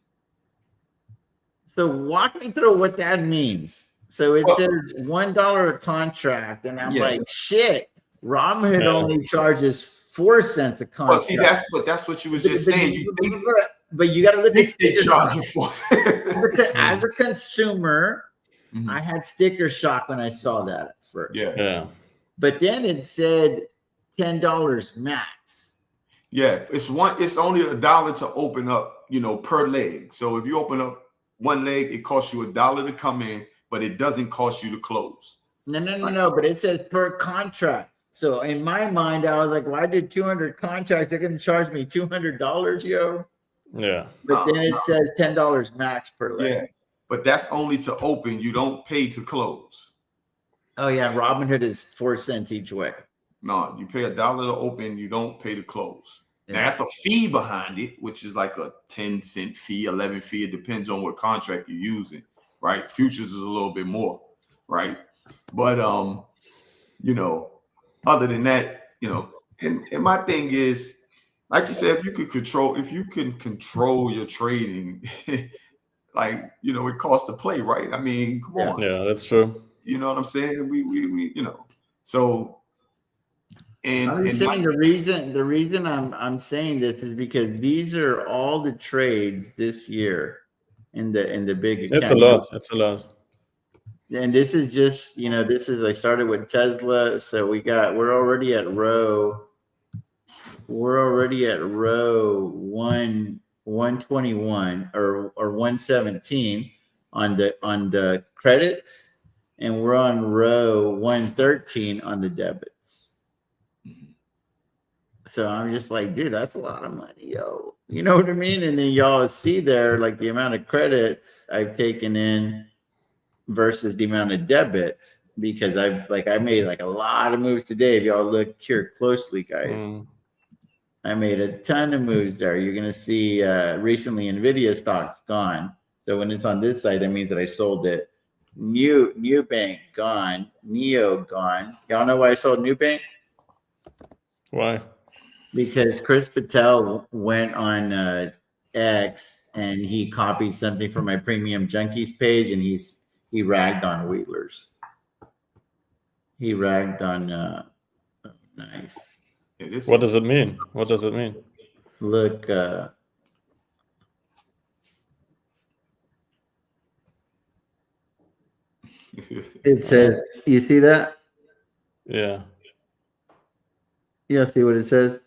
So walk me through what that means. So it says $1 a contract, and I'm like, shit. Robinhood only charges 4 cents a contract. Well, see, that's what you was just saying. But you got to look at they charge you for. As a consumer, I had sticker shock when I saw that at first. Yeah. But then it said $10 max. Yeah, it's only $1 to open up, per leg. So if you open up one leg, it costs you $1 to come in, but it doesn't cost you to close. No. But it says per contract. So in my mind, I was like, well, I did 200 contracts. They're going to charge me $200, yo. Yeah. But then it says $10 max per leg. Yeah. But that's only to open. You don't pay to close. Oh, yeah. Robinhood is 4 cents each way. No, you pay $1 to open. You don't pay to close. Yeah. Now, that's a fee behind it, which is like a 10-cent fee, 11 fee. It depends on what contract you're using, right? Futures is a little bit more, right? But, other than that, and my thing is, like you said, if you can control your trading, it costs to play, right? I mean, come on. Yeah, that's true. You know what I'm saying? We so. And I'm saying the reason I'm saying this is because these are all the trades this year in the big account. That's a lot. And this is just, I started with Tesla. So we're already at row 121 or 117 on the credits, and we're on row 113 on the debits. So I'm just like, dude, that's a lot of money, yo. You know what I mean? And then y'all see there, like, the amount of credits I've taken in versus the amount of debits, because I made like a lot of moves today. If y'all look here closely, guys, I made a ton of moves there. You're going to see recently NVIDIA stock's gone. So when it's on this side, that means that I sold it. Nubank gone. Neo gone. Y'all know why I sold Nubank? Why? Because Chris Patel went on X and he copied something from my Premium Junkies page, and he ragged on Wheelers. He ragged on nice. What does it mean? What does it mean? Look, it says, you see that? Yeah. Yeah, see what it says?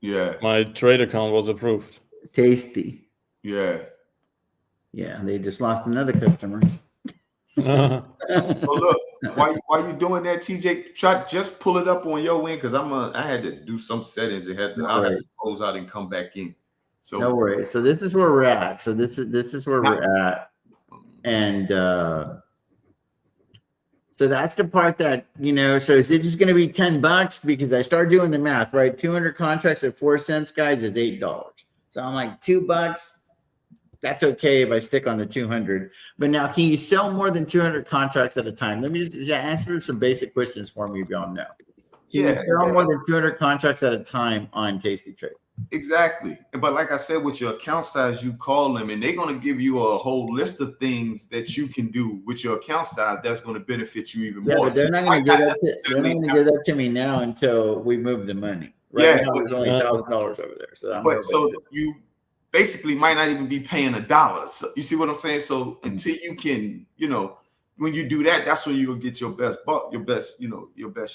Yeah. My trade account was approved. Tasty. Yeah. Yeah, they just lost another customer. Well, look, why you doing that, TJ? Just pull it up on your end, because I had to do some settings. I had to close out and come back in. So no worries. So this is where we're at. So this is where we're at. And so that's the part that, so is it just going to be $10? Because I start doing the math, right? 200 contracts at 4 cents, guys, is $8. So I'm like, $2. That's okay if I stick on the 200. But now, can you sell more than 200 contracts at a time? Let me just answer some basic questions for me if y'all know. Can you sell more than 200 contracts at a time on Tastytrade? Exactly. But like I said, with your account size, you call them and they're going to give you a whole list of things that you can do with your account size that's going to benefit you even more. But they're not going to give that to me now until we move the money. Right now, there's only $1,000 over there. So you basically might not even be paying $1. So you see what I'm saying? So until you can, when you do that, that's when you'll get your best buck, your best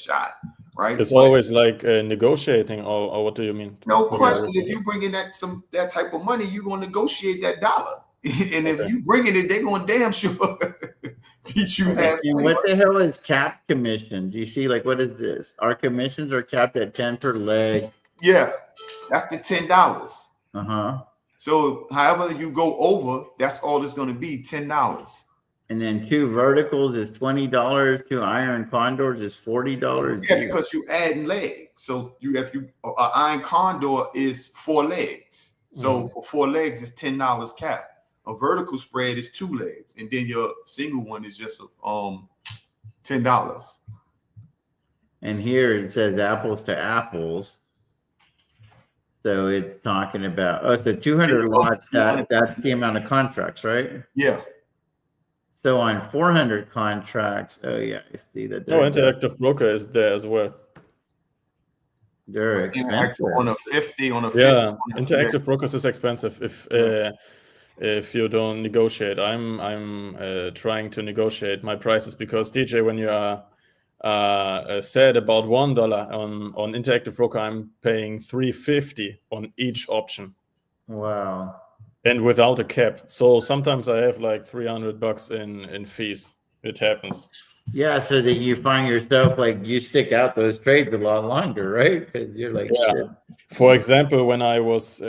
shot, right? It's always like negotiating, or what do you mean? No question. If you bring in that type of money, you're gonna negotiate that dollar, and if you bringing it, they're gonna damn sure beat you half. And what the hell is cap commissions? You see, like, what is this? Our commissions are capped at 10 per leg. Yeah, that's the $10. So however you go over, that's all it's gonna be, $10. And then 2 verticals is $20. 2 iron condors is $40. Yeah, because you adding legs. So if you iron condor is 4 legs. So for 4 legs is $10 cap. A vertical spread is 2 legs, and then your single one is just $10. And here it says apples to apples. So it's talking about so 200 lots. That's the amount of contracts, right? Yeah. So on 400 contracts, I see that. Interactive broker is there as well. They're expensive. On a 50. Yeah, interactive brokers is expensive if you don't negotiate. I'm trying to negotiate my prices because DJ, when you are said about $1 on interactive broker, I'm paying $3.50 on each option. Wow. And without a cap. So sometimes I have like $300 in fees. It happens. Yeah, so that you find yourself like you stick out those trades a lot longer, right? Because you're like, shit. For example, when I was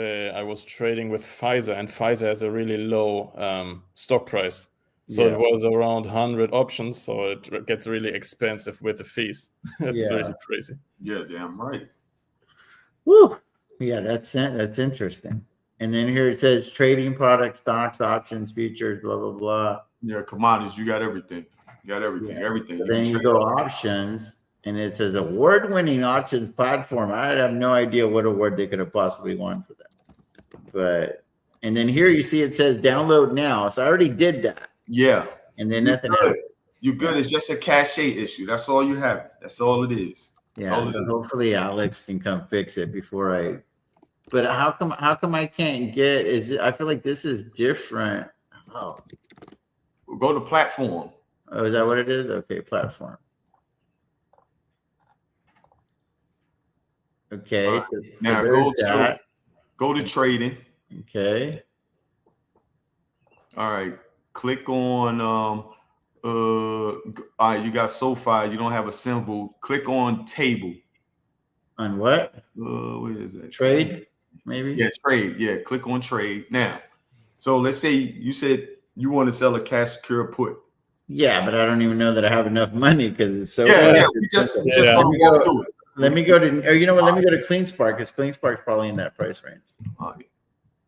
trading with Pfizer, and Pfizer has a really low stock price. So it was around 100 options. So it gets really expensive with the fees. That's really crazy. Yeah, damn right. Woo. Yeah, that's interesting. And then here it says trading products, stocks, options, futures, blah, blah, blah. Yeah, commodities, you got everything. Everything. So then you go options, and it says award-winning options platform. I have no idea what award they could have possibly won for that. And then here you see it says download now. So I already did that. Yeah. And then nothing else. You're good. It's just a cache issue. That's all you have. That's all it is. Yeah. So hopefully Alex can come fix it before I. But how come I can't get? I feel like this is different. Oh. Go to platform. Oh, is that what it is? Okay, platform. Okay. So now go to trading. Okay. All right. Click on all right, you got SoFi, you don't have a symbol. Click on table. On what? Where is that? Trade, maybe? Yeah, trade. Yeah, click on trade. Now, so let's say you said you want to sell a cash secure put. Yeah, but I don't even know that I have enough money because it's so. We just walk through it. Let me go to, or you know what? Let me go to CleanSpark because CleanSpark's probably in that price range. All right.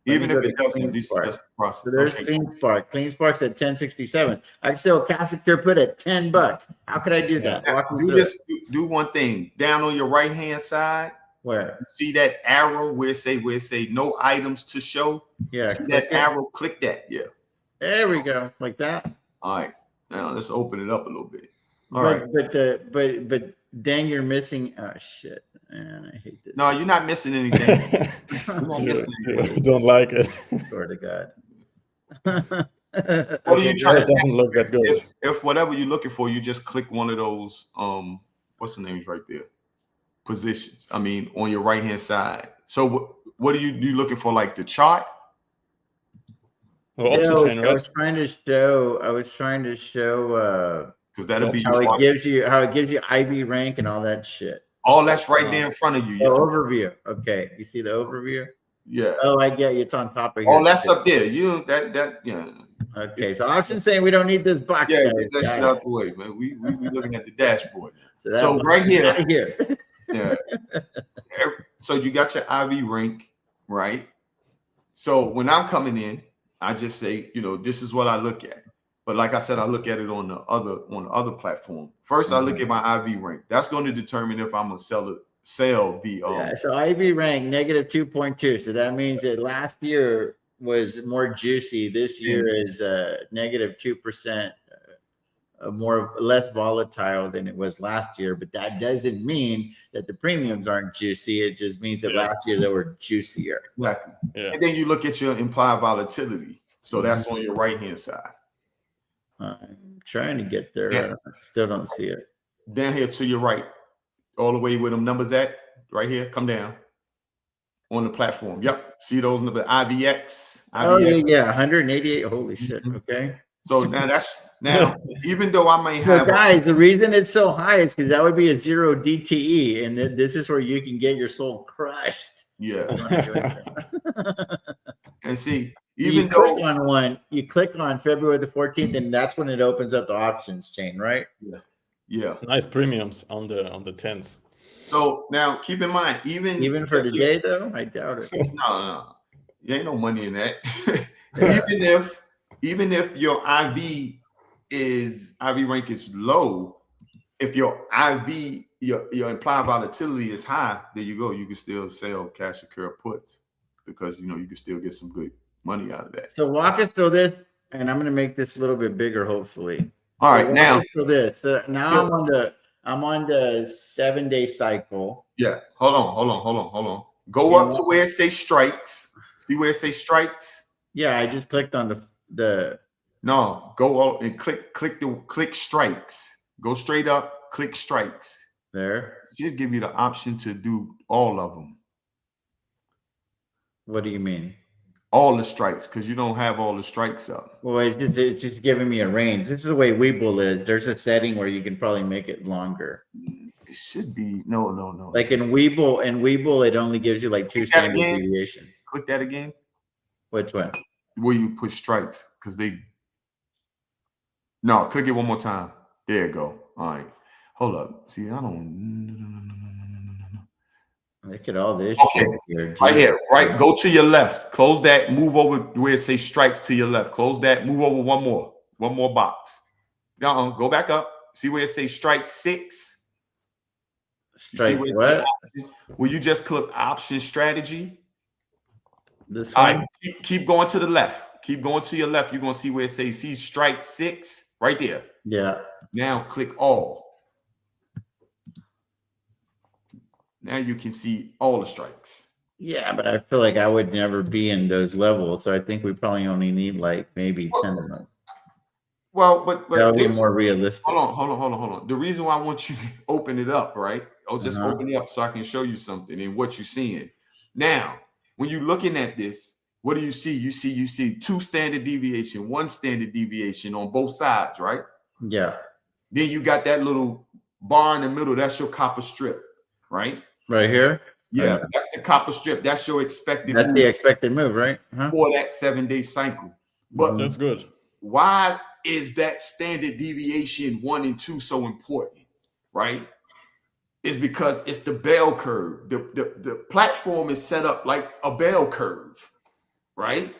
Even if it doesn't, this is just the process. So there's CleanSpark. CleanSpark's at 1067. I can sell a cash secure put at $10. How could I do that? Do one thing. Down on your right hand side. Where? See that arrow where it say no items to show? Yeah. See that arrow, click that. Yeah. There we go. Like that. All right. Now let's open it up a little bit. But then you're missing. Oh shit, man! I hate this. No, you're not missing anything. You're not missing anything. You don't like it. Swear to God. What are you trying to? It doesn't look that good. If whatever you're looking for, you just click one of those. What's the names right there? Positions. I mean, on your right hand side. So what are you looking for? Like the chart? I was trying to show. Because that'll be how it gives you IB rank and all that shit. All that's right there in front of you. The overview. Okay, you see the overview? Yeah. Oh, I get you. It's on top of here. All that's up there. You that yeah. Okay, so option saying we don't need this box. Yeah, guys. get that shit out the way, man. We looking at the dashboard. So right here, right here. yeah. So you got your IV rank, right? So when I'm coming in, I just say, this is what I look at. But like I said, I look at it on the other platform. First, I look at my IV rank. That's going to determine if I'm gonna sell the So IV rank negative 2.2. So that means that last year was more juicy. This year is negative 2%. Less volatile than it was last year, but that doesn't mean that the premiums aren't juicy. It just means that last year they were juicier. Exactly. Yeah. And then you look at your implied volatility. So that's on your right hand side. I'm trying to get there. Yeah. Still don't see it. Down here to your right, all the way where them numbers at, right here. Come down on the platform. Yep. See those numbers? IVX. Oh yeah, 188. Holy shit. Okay. So now even though I may have guys, the reason it's so high is because that would be a 0 DTE, and this is where you can get your soul crushed. Yeah. And see, even though you click on February the 14th, and that's when it opens up the options chain, right? Yeah. Nice premiums on the 10s. So now keep in mind, even for today though, I doubt it. No. You ain't no money in that. Even if your IV rank is low, if your IV, your implied volatility is high, there you go. You can still sell cash occur puts because you can still get some good money out of that. So walk us through this, and I'm going to make this a little bit bigger, hopefully. All right, now through this. So now I'm on the 7-day cycle. Yeah. Hold on. Go up to where it says strikes. See where it says strikes? Yeah, I just clicked on the. No, go up and click strikes. Go straight up, click strikes. There. Just give you the option to do all of them. What do you mean? All the strikes, because you don't have all the strikes up. Well, it's just giving me a range. This is the way Webull is. There's a setting where you can probably make it longer. It should be no. Like in Webull, it only gives you like 2 standard deviations. Click that again. Which one? Where you put strikes, because No, click it one more time. There you go. All right. Hold up. See, I don't. Look at all this shit here. Right here. Right. Go to your left. Close that. Move over where it says strikes to your left. Close that. Move over one more box. Go back up. See where it says strike 6? Strike what? Will you just click option strategy? This one? All right. Keep going to the left. Keep going to your left. You're going to see where it says see strike 6 right there. Yeah. Now click all. Now you can see all the strikes. Yeah, but I feel like I would never be in those levels. So I think we probably only need like maybe 10 of them. Well, but that would be more realistic. Hold on. The reason why I want you to open it up, right? I'll just open it up so I can show you something and what you're seeing. Now, when you're looking at this, what do you see? You see 2 standard deviation, 1 standard deviation on both sides, right? Yeah. Then you got that little bar in the middle. That's your copper strip, right? Right here? Yeah, that's the copper strip. That's your expected move. That's the expected move, right? For that 7-day cycle. But that's good. Why is that standard deviation 1 and 2 so important, right? Is because it's the bell curve. The platform is set up like a bell curve, right?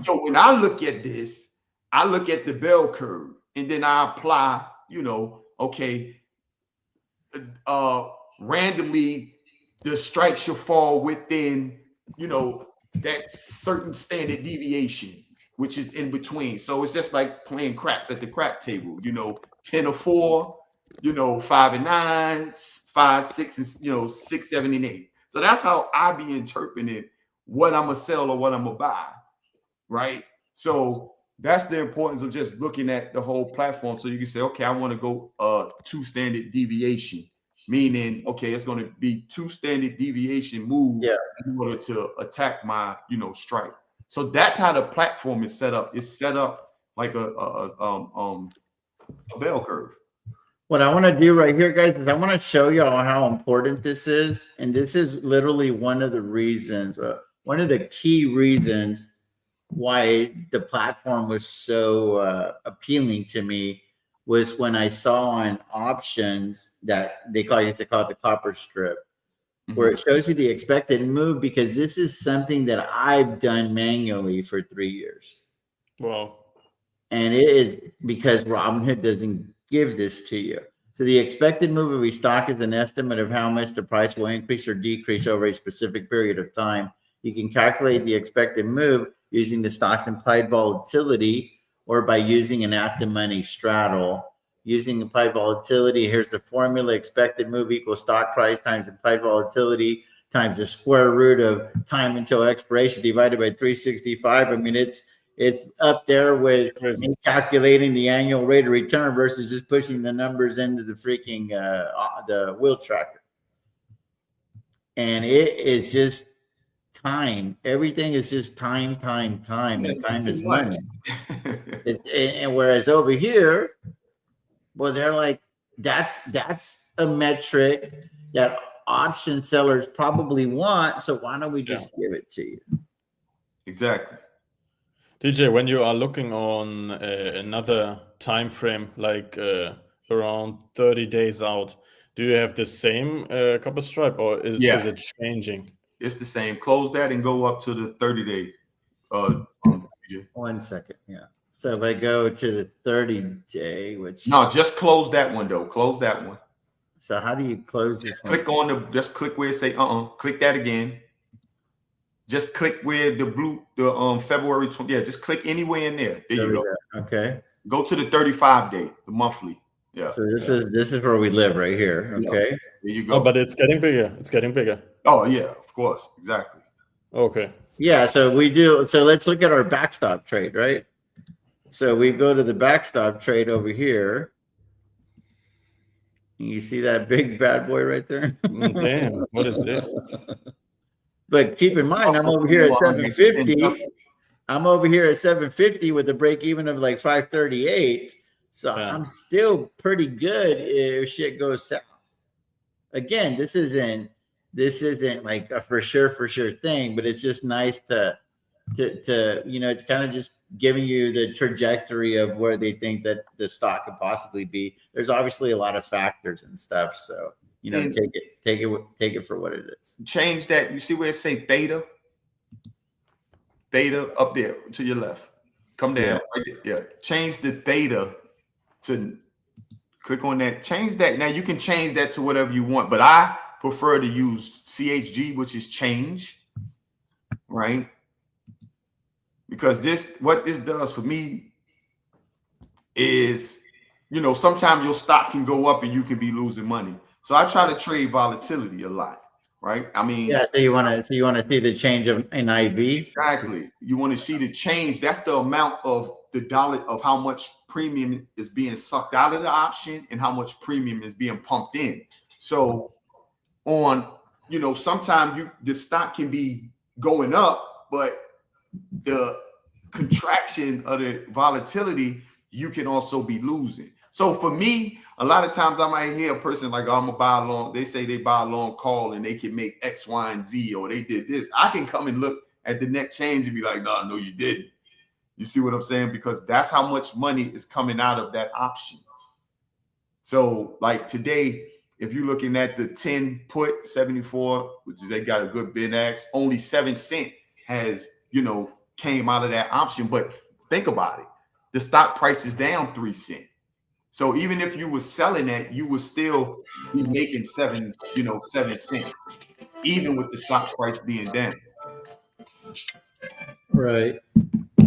So when I look at this, I look at the bell curve and then I apply, randomly the strike should fall within, that certain standard deviation, which is in between. So it's just like playing craps at the crap table, 10 or 4, 5 and 9, 5, 6, and 6, 7, and 8. So that's how I be interpreting what I'm gonna sell or what I'm gonna buy, right? So that's the importance of just looking at the whole platform. So you can say, okay, I want to go 2 standard deviation, meaning okay, it's going to be 2 standard deviation moves in order to attack my strike. So that's how the platform is set up. It's set up like a bell curve. What I want to do right here, guys, is I want to show y'all how important this is. And this is literally one of the reasons one of the key reasons why the platform was so appealing to me was when I saw on options that used to call it the copper strip, where it shows you the expected move, because this is something that I've done manually for 3 years. Wow. And it is because Robinhood doesn't give this to you. So the expected move of a stock is an estimate of how much the price will increase or decrease over a specific period of time. You can calculate the expected move using the stock's implied volatility or by using an at-the-money straddle. Using implied volatility, here's the formula: expected move equals stock price times implied volatility times the square root of time until expiration divided by 365. I mean, it's up there with me calculating the annual rate of return versus just pushing the numbers into the freaking the wheel tracker. And it is just time. Everything is just time, and time is money. And whereas over here, well, they're like, that's a metric that option sellers probably want. So why don't we just give it to you? Exactly. DJ, when you are looking on another time frame, like around 30 days out, do you have the same copper stripe, or is it changing? It's the same. Close that and go up to the 30-day. 1 second. Yeah. So if I go to the 30-day, which no, just close that one though. Close that one. So how do you close this one? Click on just click where it say click that again. Just click where the blue, the February 20. Yeah, just click anywhere in there. There you go. Okay. Go to the 35-day, the monthly. Yeah. So this is where we live right here. Okay. Yeah. There you go. Oh, but it's getting bigger. It's getting bigger. Oh yeah, of course, exactly. Okay. Yeah. So we do. So let's look at our backstop trade, right? So we go to the backstop trade over here. You see that big bad boy right there? Damn, what is this? But keep in mind, I'm over here at 750. I'm over here at 750 with a break even of like 538. So I'm still pretty good if shit goes south. Again, this isn't like a for sure thing, but it's just nice to it's kind of just giving you the trajectory of where they think that the stock could possibly be. There's obviously a lot of factors and stuff, so take it for what it is. Change that. You see where it say theta up there to your left. Come down. Right there. Yeah. Change the theta to click on that. Change that. Now you can change that to whatever you want, but I prefer to use CHG, which is change, right? Because what this does for me is, sometimes your stock can go up and you can be losing money. So I try to trade volatility a lot, right? I mean, so you want to see the change of an IV? Exactly. You want to see the change. That's the amount of the dollar of how much premium is being sucked out of the option and how much premium is being pumped in. So sometimes the stock can be going up, but the contraction of the volatility, you can also be losing. So for me, a lot of times I might hear a person like, I'm gonna buy a long, they say they buy a long call and they can make X, Y, and Z, or they did this. I can come and look at the net change and be like, no, you didn't. You see what I'm saying? Because that's how much money is coming out of that option. So like today, if you're looking at the 10 put 74, which is they got a good bid ask, only 7 cents has, came out of that option. But think about it. The stock price is down 3 cents. So even if you were selling that, you would still be making 7 cents, even with the stock price being down. Right.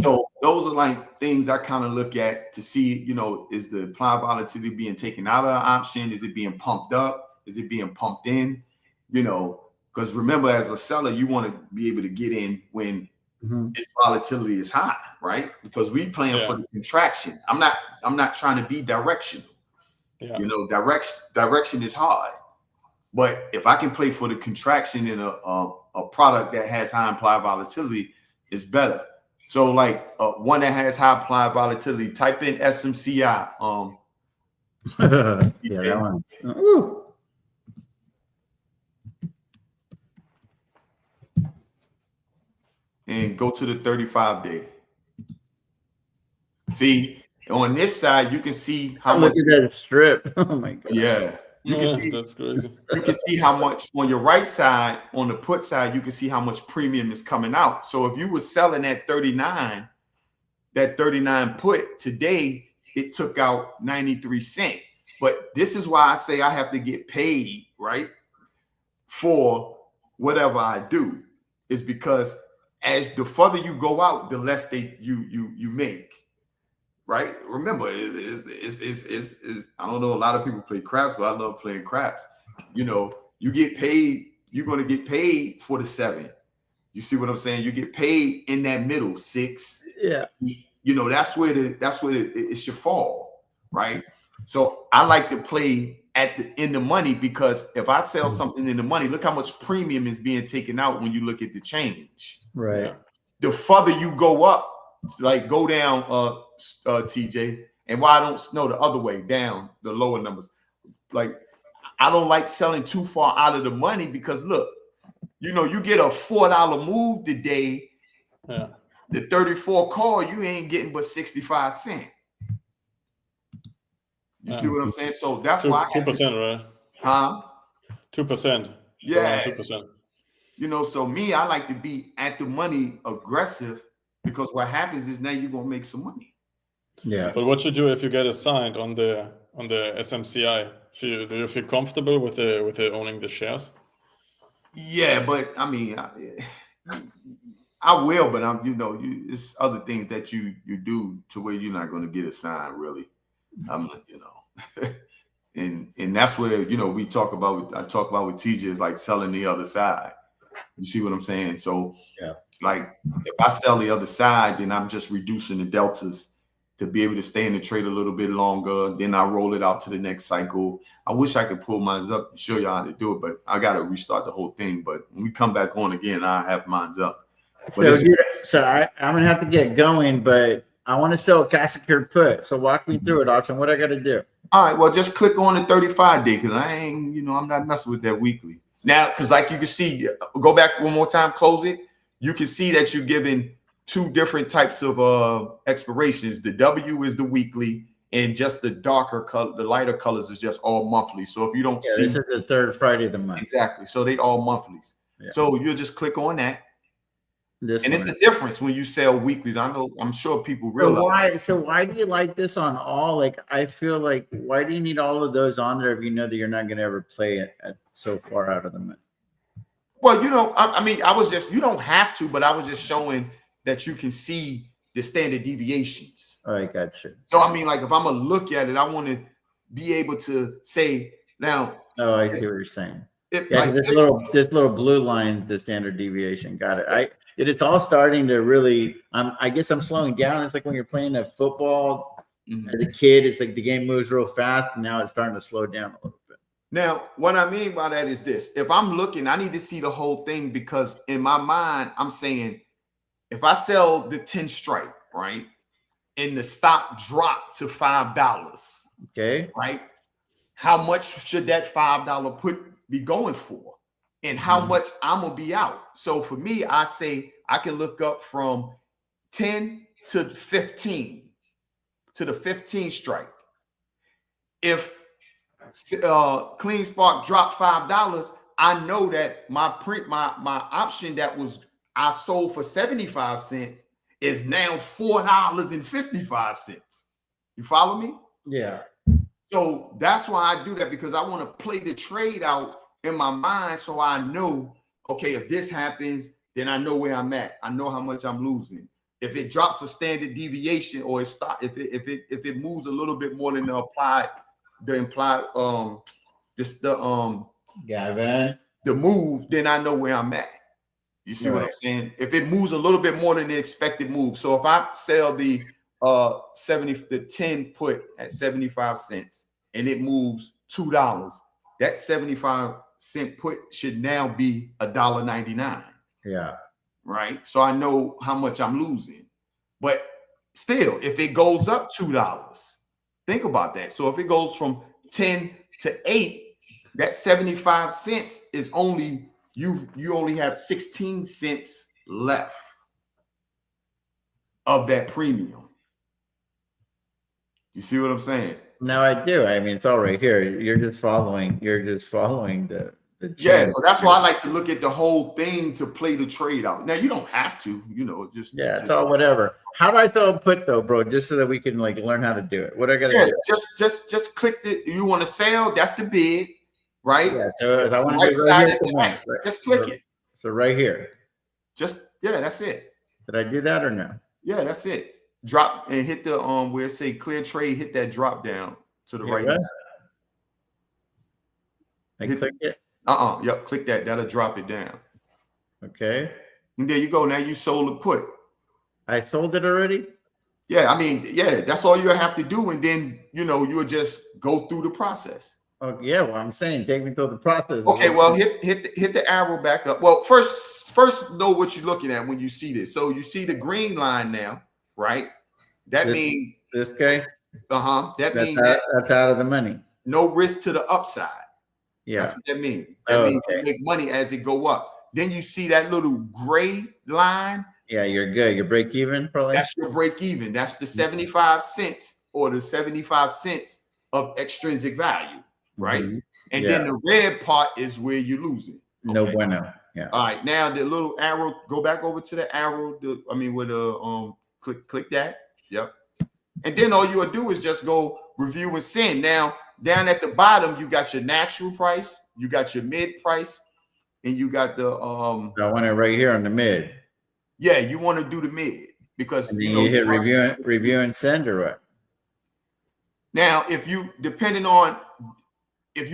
So those are like things I kind of look at to see, is the implied volatility being taken out of the option? Is it being pumped up? Is it being pumped in? Because remember, as a seller, you want to be able to get in when its volatility is high, right? Because we playing for the contraction. I'm not trying to be directional. Yeah. Direction is hard. But if I can play for the contraction in a product that has high implied volatility, it's better. So like one that has high implied volatility, type in SMCI. That one. Ooh. and go to the 35-day. See, on this side, you can see how much. Look at that strip. Oh my god. Yeah, you can see. That's crazy. You can see how much on your right side, on the put side, you can see how much premium is coming out. So if you were selling at 39, that 39 put today, it took out 93 cents. But this is why I say I have to get paid, right, for whatever I do, is because as the further you go out, the less you make, right? Remember, is I don't know, a lot of people play craps, but I love playing craps. You know, you get paid, you're going to get paid for the 7. You see what I'm saying? You get paid in that middle 6. Yeah. You know, that's where it should fall, right? So I like to play in the money, because if I sell something in the money, look how much premium is being taken out when you look at the change. Right. Yeah. The further you go up, like go down, TJ, and why I don't know the other way down, the lower numbers. Like, I don't like selling too far out of the money, because look, you know, you get a $4 move today. Yeah. The 34 call, you ain't getting but 65 cents. You see what I'm saying? So that's why 2%, right? Huh? 2%. Yeah. 2%. You know, so me, I like to be at the money aggressive, because what happens is now you're gonna make some money. Yeah. But what you do if you get assigned on the SMCI? Do you feel comfortable with owning the shares? Yeah, but I mean, I will, but it's other things that you do to where you're not going to get assigned, really. And that's where, I talk about with TJ is like selling the other side. You see what I'm saying? So yeah, like if I sell the other side, then I'm just reducing the deltas to be able to stay in the trade a little bit longer. Then I roll it out to the next cycle. I wish I could pull mine up and show you how to do it, but I got to restart the whole thing. But when we come back on again, I have mine up. So I'm gonna have to get going, but I want to sell cash secured put. So walk me through it, Option. What I got to do? All right, well, just click on the 35-day, because I ain't, I'm not messing with that weekly. Now, because like you can see, go back one more time, close it. You can see that you're giving 2 different types of expirations. The W is the weekly, and just the darker color, the lighter colors is just all monthly. So if you don't see, this is the 3rd Friday of the month. Exactly. So they all monthlies. Yeah. So you'll just click on that. It's a difference when you sell weeklies. I'm sure people realize. So why do you like this on all? Like, I feel like, why do you need all of those on there if you know that you're not going to ever play it so far out of the month? Well, I mean, I was just, you don't have to, but I was just showing that you can see the standard deviations. All right, gotcha. So I mean, like if I'm gonna look at it, I want to be able to say now. Oh, I see what you're saying. This little blue line, the standard deviation. Got it. It's all starting to really. I guess I'm slowing down. It's like when you're playing a football as a kid. It's like the game moves real fast, and now it's starting to slow down a little bit. Now, what I mean by that is this: if I'm looking, I need to see the whole thing, because in my mind, I'm saying, if I sell the 10 strike, right, and the stock drop to $5, okay, right, how much should that $5 put be going for, and how much I'm gonna be out? So for me, I say I can look up from 10 to 15 to the 15 strike. If Clean Spark dropped $5, I know that my option that was I sold for 75 cents is now $4.55. You follow me? Yeah. So that's why I do that, because I want to play the trade out in my mind, so I know, okay, if this happens, then I know where I'm at. I know how much I'm losing. If it drops a standard deviation, or if it moves a little bit more than the implied the move, then I know where I'm at. You see what I'm saying? If it moves a little bit more than the expected move. So if I sell the 10 put at 75 cents and it moves $2, that 75-cent put should now be $1.99. Yeah. Right. So I know how much I'm losing. But still, if it goes up $2, think about that. So if it goes from 10 to 8, that 75 cents is only you only have 16 cents left. of that premium. You see what I'm saying? No, I do. I mean, it's all right here. You're just following the Yeah, chain. so that's why I like to look at the whole thing to play the trade out. Now you don't have to, just it's all whatever. How do I sell a put though, bro? Just so that we can like learn how to do it. What do I gotta do? Just click the you want to sell, that's the bid, right? Yeah, so if I want to Right do it right side here, is the right? X. Just click it. So right here. That's it. Did I do that or no? Yeah, that's it. Drop and hit the where it say clear trade, hit that drop down to the right. I click it. Yep, click that. That'll drop it down. Okay. And there you go. Now you sold the put. I sold it already? Yeah, I mean, yeah, that's all you have to do. And then you'll just go through the process. Oh yeah, well, I'm saying take me through the process. Okay, well, hit the arrow back up. Well, first know what you're looking at when you see this. So you see the green line now, right? That means this guy. That means that's out of the money. No risk to the upside. Yeah, that's what that means. That means you make money as it go up. Then you see that little gray line. Yeah, you're good. You're break even, probably. That's your break even. That's the 75 cents or the 75 cents of extrinsic value, right? Mm-hmm. And then the red part is where you're losing. Okay? No bueno. Yeah. All right. Now the little arrow, go back over to the arrow. With a click that. Yep. And then all you'll do is just go review and send. Now, down at the bottom, you got your natural price, you got your mid price, and you got the I want it right here on the mid. Yeah, you want to do the mid because and then you hit review and send or what? Now, if you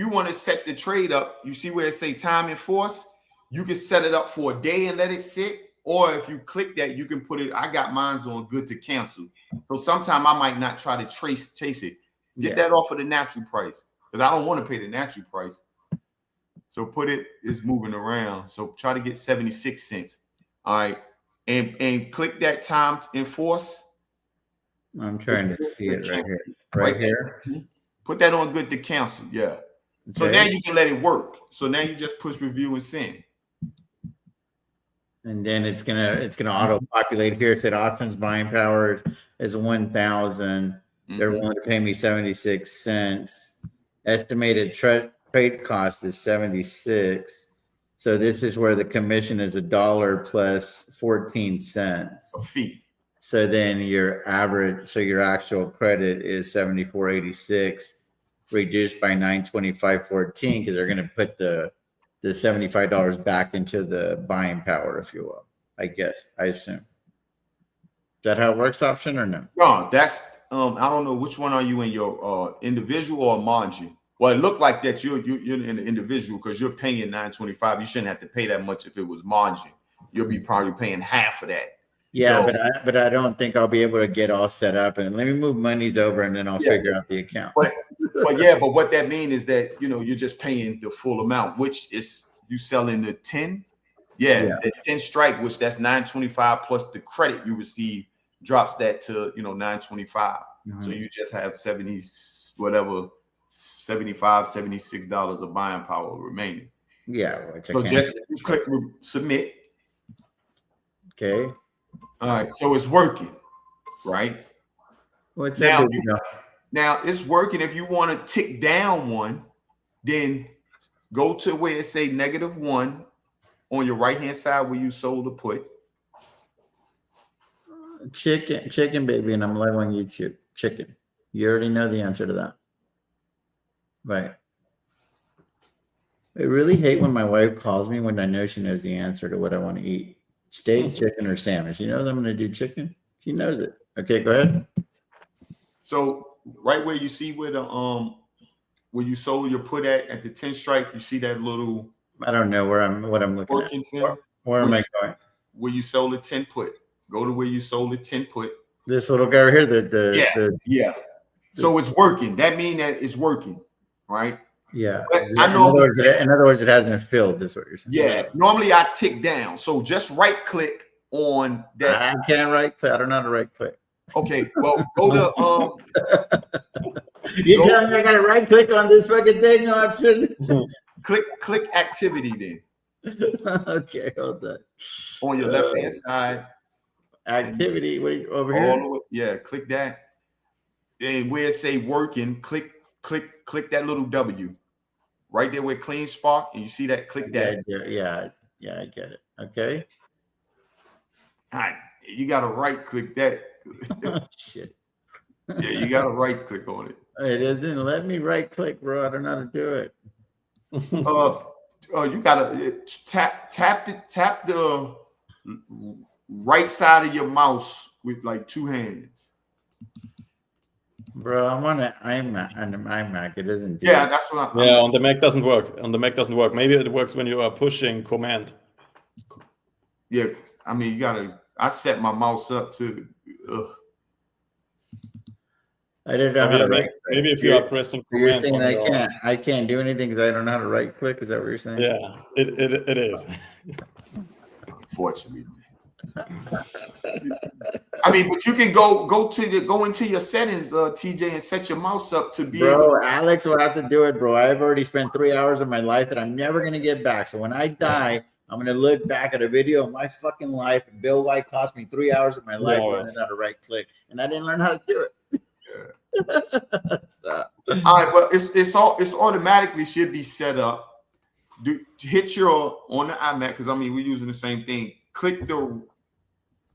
want to set the trade up, you see where it say time in force, you can set it up for a day and let it sit. Or if you click that, you can put it. I got mine on good to cancel. So sometime I might not try to chase it. Get that off of the natural price because I don't want to pay the natural price. So it's moving around. So try to get 76 cents. All right. And click that time in force. I'm trying to see it right here. Right here. Put that on good to cancel. Yeah. Okay. So now you can let it work. So now you just push review and send. And then it's gonna auto populate here. It said options buying power is 1,000. They're willing to pay me 76 cents. Estimated trade cost is 76. So this is where the commission is $1 plus 14 cents. A fee. So then your actual credit is 74.86, reduced by 925.14 because they're gonna put the $75 back into the buying power, if you will. I assume. Is that how it works, option or no? No, that's I don't know which one are you in, your individual or margin. Well, it looked like that you're in the individual because you're paying $9.25. You shouldn't have to pay that much if it was margin. You'll be probably paying half of that. Yeah, so, but I don't think I'll be able to get all set up. And let me move monies over, and then I'll figure out the account. But what that means is that you're just paying the full amount, which is you selling the 10. The 10 strike, which that's $9.25 plus the credit you receive drops that to $9.25. Mm-hmm. So you just have $76 of buying power remaining. Yeah. So just click submit. Okay. All right. So it's working, right? What's now it's working. If you want to tick down one, then go to where it say -1 on your right hand side where you sold the put. Chicken baby, and I'm live on YouTube. Chicken. You already know the answer to that. Right. I really hate when my wife calls me when I know she knows the answer to what I want to eat. Steak, chicken, or salmon. She knows I'm going to do chicken. She knows it. Okay, go ahead. So right where you see where the where you sold your put at the 10 strike, you see that little. I don't know what I'm looking at. Where am I going? Where you sold the 10 put. Go to where you sold the 10 put. This little guy right here. So it's working. That means that it's working, right? Yeah. In other words, it hasn't filled. That's what you're saying. Yeah. Normally I tick down. So just right click on that. I can't right click. I don't know how to right click. Okay. Well, go to You telling me I gotta right click on this fucking thing option? click activity then. Okay, hold on. On your left hand side. Activity. What over all here? the way, yeah, click that. And where it say working, click that little W. Right there with clean spark, and you see that, click that. Yeah, I get it. Okay. All right, you got to right click that. Oh, shit. Yeah, you got to right click on it. It doesn't let me right click, bro. I don't know how to do it. You gotta tap the right side of your mouse with like 2 hands. Bro, I'm on an iMac. It doesn't do Yeah, it. that's what Yeah, on the Mac doesn't work. On the Mac doesn't work. Maybe it works when you are pushing Command. Yeah, I mean, you gotta. I set my mouse up to. I didn't know how to right click. Maybe if you are pressing You're Command. saying I can't do anything because I don't know how to right click. Is that what you're saying? Yeah, it is. Unfortunately. I mean, but you can go into your settings, TJ, and set your mouse up to be. Bro, Alex will have to do it, bro. I've already spent 3 hours of my life that I'm never gonna get back. So when I die, I'm gonna look back at a video of my fucking life. And Bill White cost me 3 hours of my life learning how to right click, and I didn't learn how to do it. So. All right, but it's automatically should be set up. Hit your on the iMac, because I mean we're using the same thing. Click the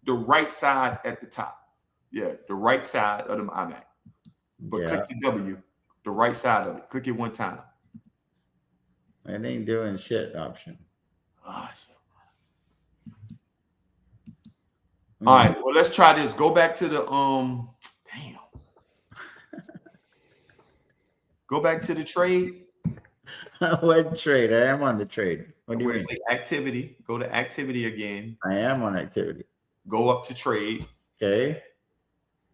right side at the top. Yeah, the right side of the iMac. But click the W, the right side of it. Click it one time. It ain't doing shit option. Oh, shit. All right, well, let's try this. Go back to the damn. Go back to the trade. What trade? I am on the trade. What do you mean? Activity. Go to activity again. I am on activity. Go up to trade. Okay.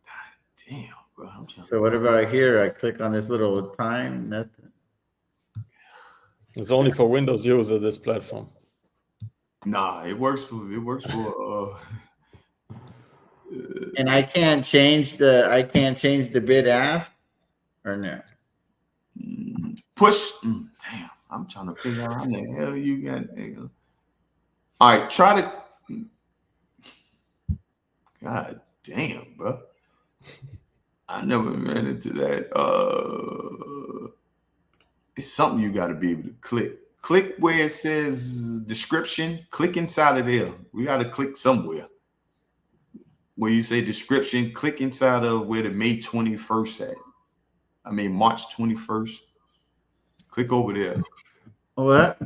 God damn, bro. So what about here? I click on this little time. Nothing. It's only for Windows user, this platform. Nah, it works for and I can't change the bid ask or no. Push. Damn, I'm trying to figure out how the hell you got. All right, try to. God damn, bro. I never ran into that. It's something you got to be able to click. Click where it says description. Click inside of there. We got to click somewhere. Where you say description, click inside of where the May 21st at. I mean, March 21st. Click over there. What?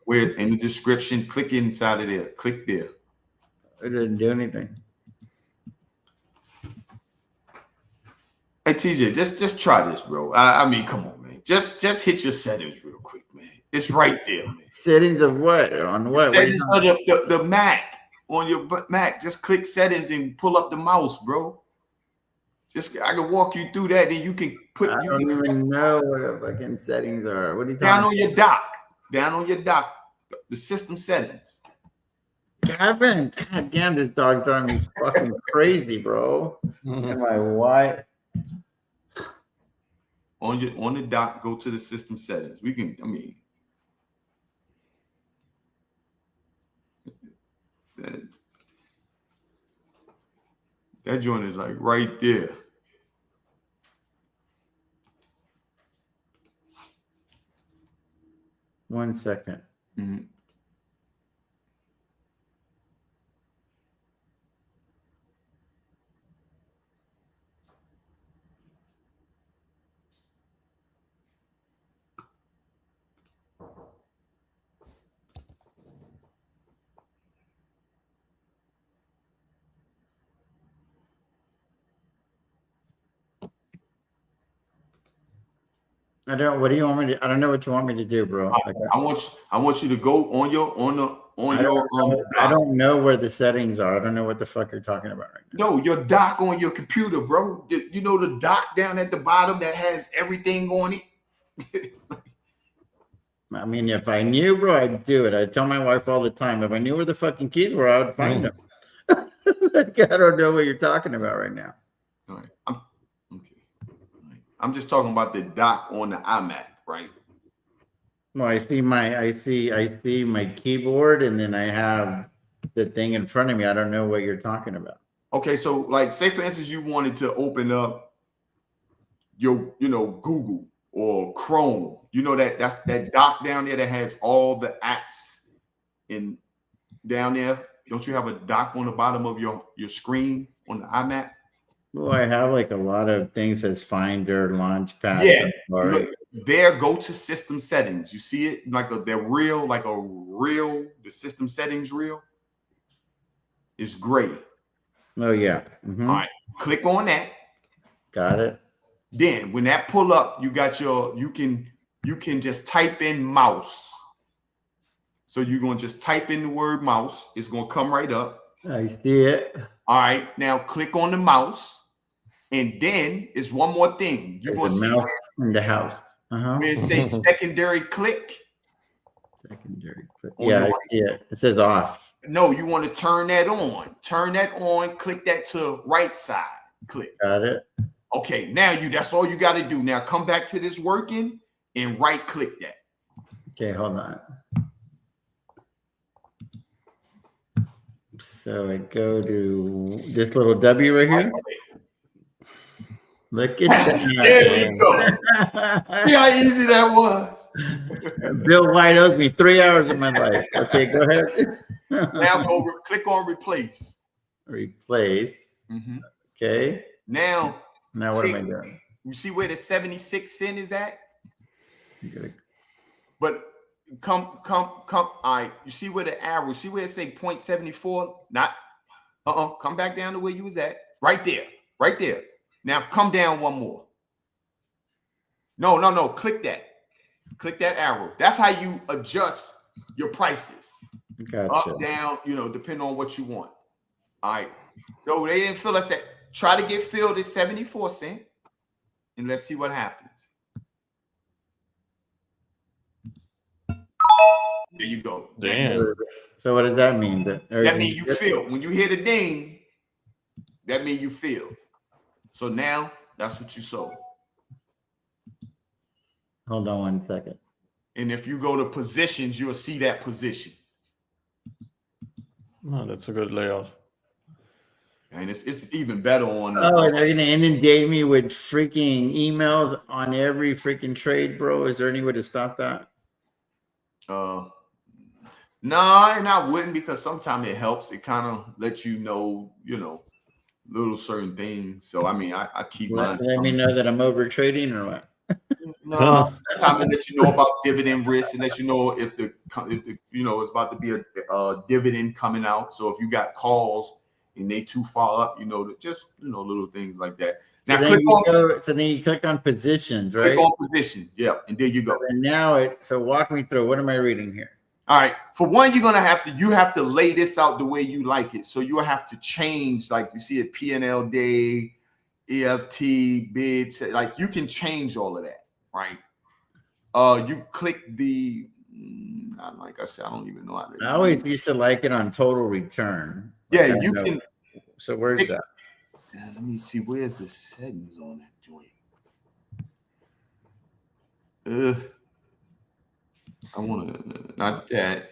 Where in the description, click inside of there. Click there. It didn't do anything. Hey TJ, just try this, bro. I mean, come on, man. Just hit your settings real quick, man. It's right there, man. Settings of what? On what? Settings of the Mac. On your Mac, just click settings and pull up the mouse, bro. I can walk you through that, and you can put. I don't even know what the fucking settings are. What are you talking down about? on your dock? Down on your dock, the system settings. Kevin, god damn, this dog's driving me fucking crazy, bro. And my wife. On the dock, go to the system settings. We can. I mean. That joint is like right there. One second. Mm-hmm. What do you want me to? I don't know what you want me to do, bro. I want you to go on your I don't know where the settings are. I don't know what the fuck you're talking about right now. No, your dock on your computer, bro. You know the dock down at the bottom that has everything on it. I mean, if I knew, bro, I'd do it. I tell my wife all the time, if I knew where the fucking keys were, I would find them. Like, I don't know what you're talking about right now. All right. I'm just talking about the dock on the iMac, right? Well, I see my keyboard, and then I have the thing in front of me. I don't know what you're talking about. Okay, so like say for instance, you wanted to open up your, Google or Chrome. You know that's that dock down there that has all the apps in down there. Don't you have a dock on the bottom of your screen on the iMac? Well, I have like a lot of things as Finder, Launchpad. Yeah. Safari. Look, there, go to system settings. You see it like the system settings reel is gray. Oh yeah. All right, click on that. Got it. Then when that pull up, you got you can just type in mouse. So you're gonna just type in the word mouse. It's gonna come right up. I see it. All right, now click on the mouse, and then it's one more thing. You're There's gonna a mouse in the house. where it says secondary click. Secondary click. Yeah, I see it. It says off. No, you want to turn that on. Turn that on. Click that to right side. Click. Got it. Okay, now that's all you got to do. Now come back to this working and right click that. Okay, hold on. So I go to this little W right here. Look at that. There we go. See how easy that was. Bill White owes me 3 hours of my life. Okay, go ahead. Now click on replace. Replace. Okay. Now what am I doing? You see where the 76 cent is at? But come. All right. You see where the arrow? See where it say 0.74? Not. Come back down to where you was at. Right there. Right there. Now come down one more. No. Click that. Click that arrow. That's how you adjust your prices. Gotcha. Up, down, depending on what you want. All right. So they didn't fill us at. Try to get filled at 74 cents. And let's see what happens. There you go. Damn. So what does that mean? That means you feel. When you hear the ding, that means you feel. So now that's what you sold. Hold on 1 second. And if you go to positions, you'll see that position. No, that's a good layout. And it's even better on. And they're gonna inundate me with freaking emails on every freaking trade, bro. Is there any way to stop that? No, and I wouldn't, because sometimes it helps. It kind of lets you know, little certain things. So I mean, I keep mine. Let me know that I'm over trading or what? No, sometimes it lets you know about dividend risk, and let you know if the it's about to be a dividend coming out. So if you got calls and they too far up, just little things like that. Now so then you click on positions, right? Click on position, yeah, and there you go. And now so walk me through. What am I reading here? All right. For one, you have to lay this out the way you like it. So you'll have to change, like you see it, P&L day, EFT, bids. Like you can change all of that, right? You click the, like I said, I don't even know how to. I always used to like it on total return. Yeah, you can. So where's that? Let me see. Where's the settings on that joint? I want to, not that.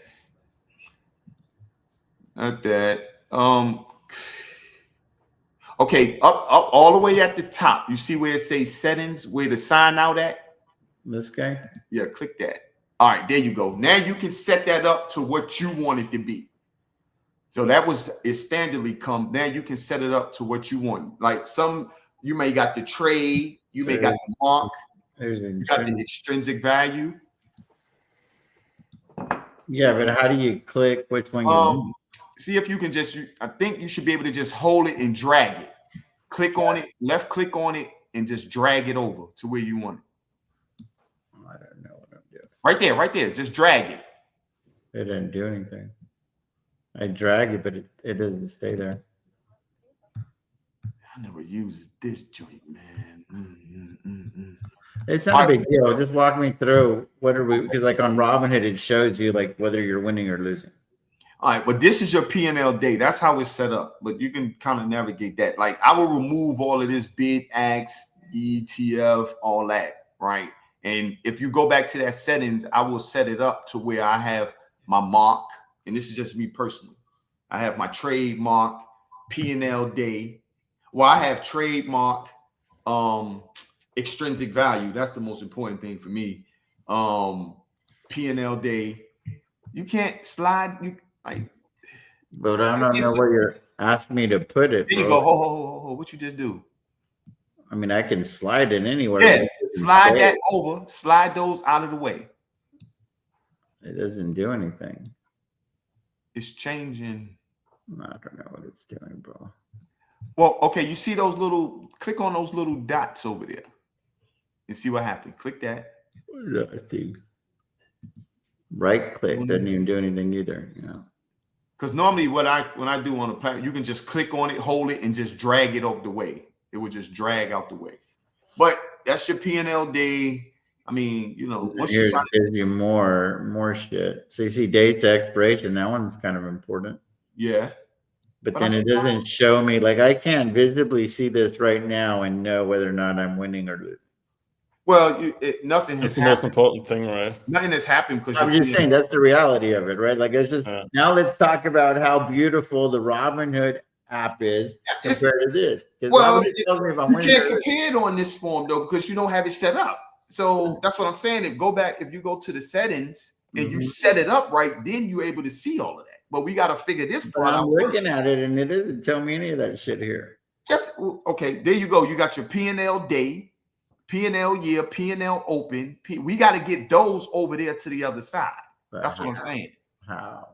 Okay, up all the way at the top. You see where it says settings, where the sign out at? This guy? Yeah, click that. All right, there you go. Now you can set that up to what you want it to be. So that was it standardly come. Now you can set it up to what you want. Like you may got the trade, you may got the mark, you got the extrinsic value. Yeah, but how do you click which one you want? See if you can I think you should be able to just hold it and drag it. Click on it, left click on it, and just drag it over to where you want it. I don't know what I'm doing. Right there. Just drag it. It didn't do anything. I drag it, but it doesn't stay there. I never used this joint, man. It's not a big deal. Just walk me through because like on Robinhood, it shows you like whether you're winning or losing. All right, but this is your P&L day. That's how it's set up. But you can kind of navigate that. Like I will remove all of this bid, ax, ETF, all that, right? And if you go back to that settings, I will set it up to where I have my mark. And this is just me personally. I have my trade mark, P&L day. Well, I have trademark, extrinsic value. That's the most important thing for me. P&L day. You can't slide. You like. But I don't know where you're asking me to put it. There you bro. go. Ho. What you just do? I mean, I can slide it anywhere. Yeah, slide that over. Slide those out of the way. It doesn't do anything. It's changing. I don't know what it's doing, bro. Well, okay. You see those little? Click on those little dots over there. And see what happened. Click that. I think. Right click doesn't even do anything either. You know. Because normally, when I do on the platform, you can just click on it, hold it, and just drag it out the way. It would just drag out the way. But that's your P&L day. I mean, you know, once Here's gives you more shit. So you see days to expiration. That one's kind of important. Yeah. But then it doesn't show me, like I can't visibly see this right now and know whether or not I'm winning or losing. Well, nothing has That's the happened. most important thing, right? Nothing has happened because I'm just saying that's the reality of it, right? Like it's just now let's talk about how beautiful the Robinhood app is compared to this. Well, you can't compare it on this form though because you don't have it set up. So that's what I'm saying. If you go to the settings and you set it up right, then you're able to see all of that. But we got to figure this part out. I'm looking at it and it doesn't tell me any of that shit here. Yes. Okay. There you go. You got your P&L day, P&L year, P&L open. We got to get those over there to the other side. That's what I'm saying. How?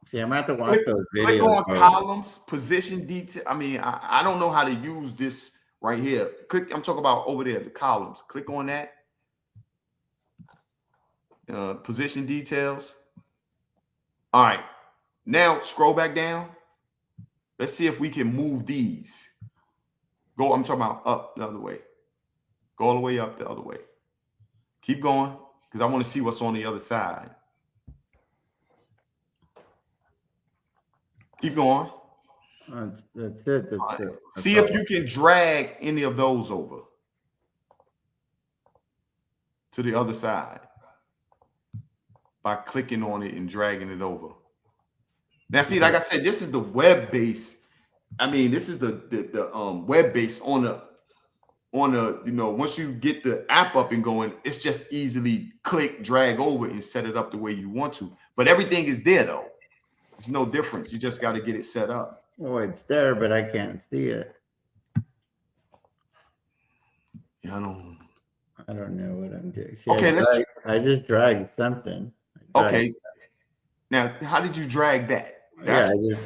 See, I'm gonna have to watch those videos. Click on columns, position detail. I mean, I don't know how to use this right here. Click. I'm talking about over there, the columns. Click on that. Position details. All right. Now scroll back down. Let's see if we can move these. Go. I'm talking about up the other way. Go all the way up the other way. Keep going because I want to see what's on the other side. Keep going. That's it. That's it. See if you can drag any of those over to the other side by clicking on it and dragging it over. Now, see, like I said, this is the web base. I mean, this is the web base on the you know, once you get the app up and going, it's just easily click, drag over, and set it up the way you want to. But everything is there though. There's no difference. You just got to get it set up. Oh, it's there, but I can't see it. Yeah, I don't know what I'm doing. See, okay, I just dragged something. Okay. Now, how did you drag that?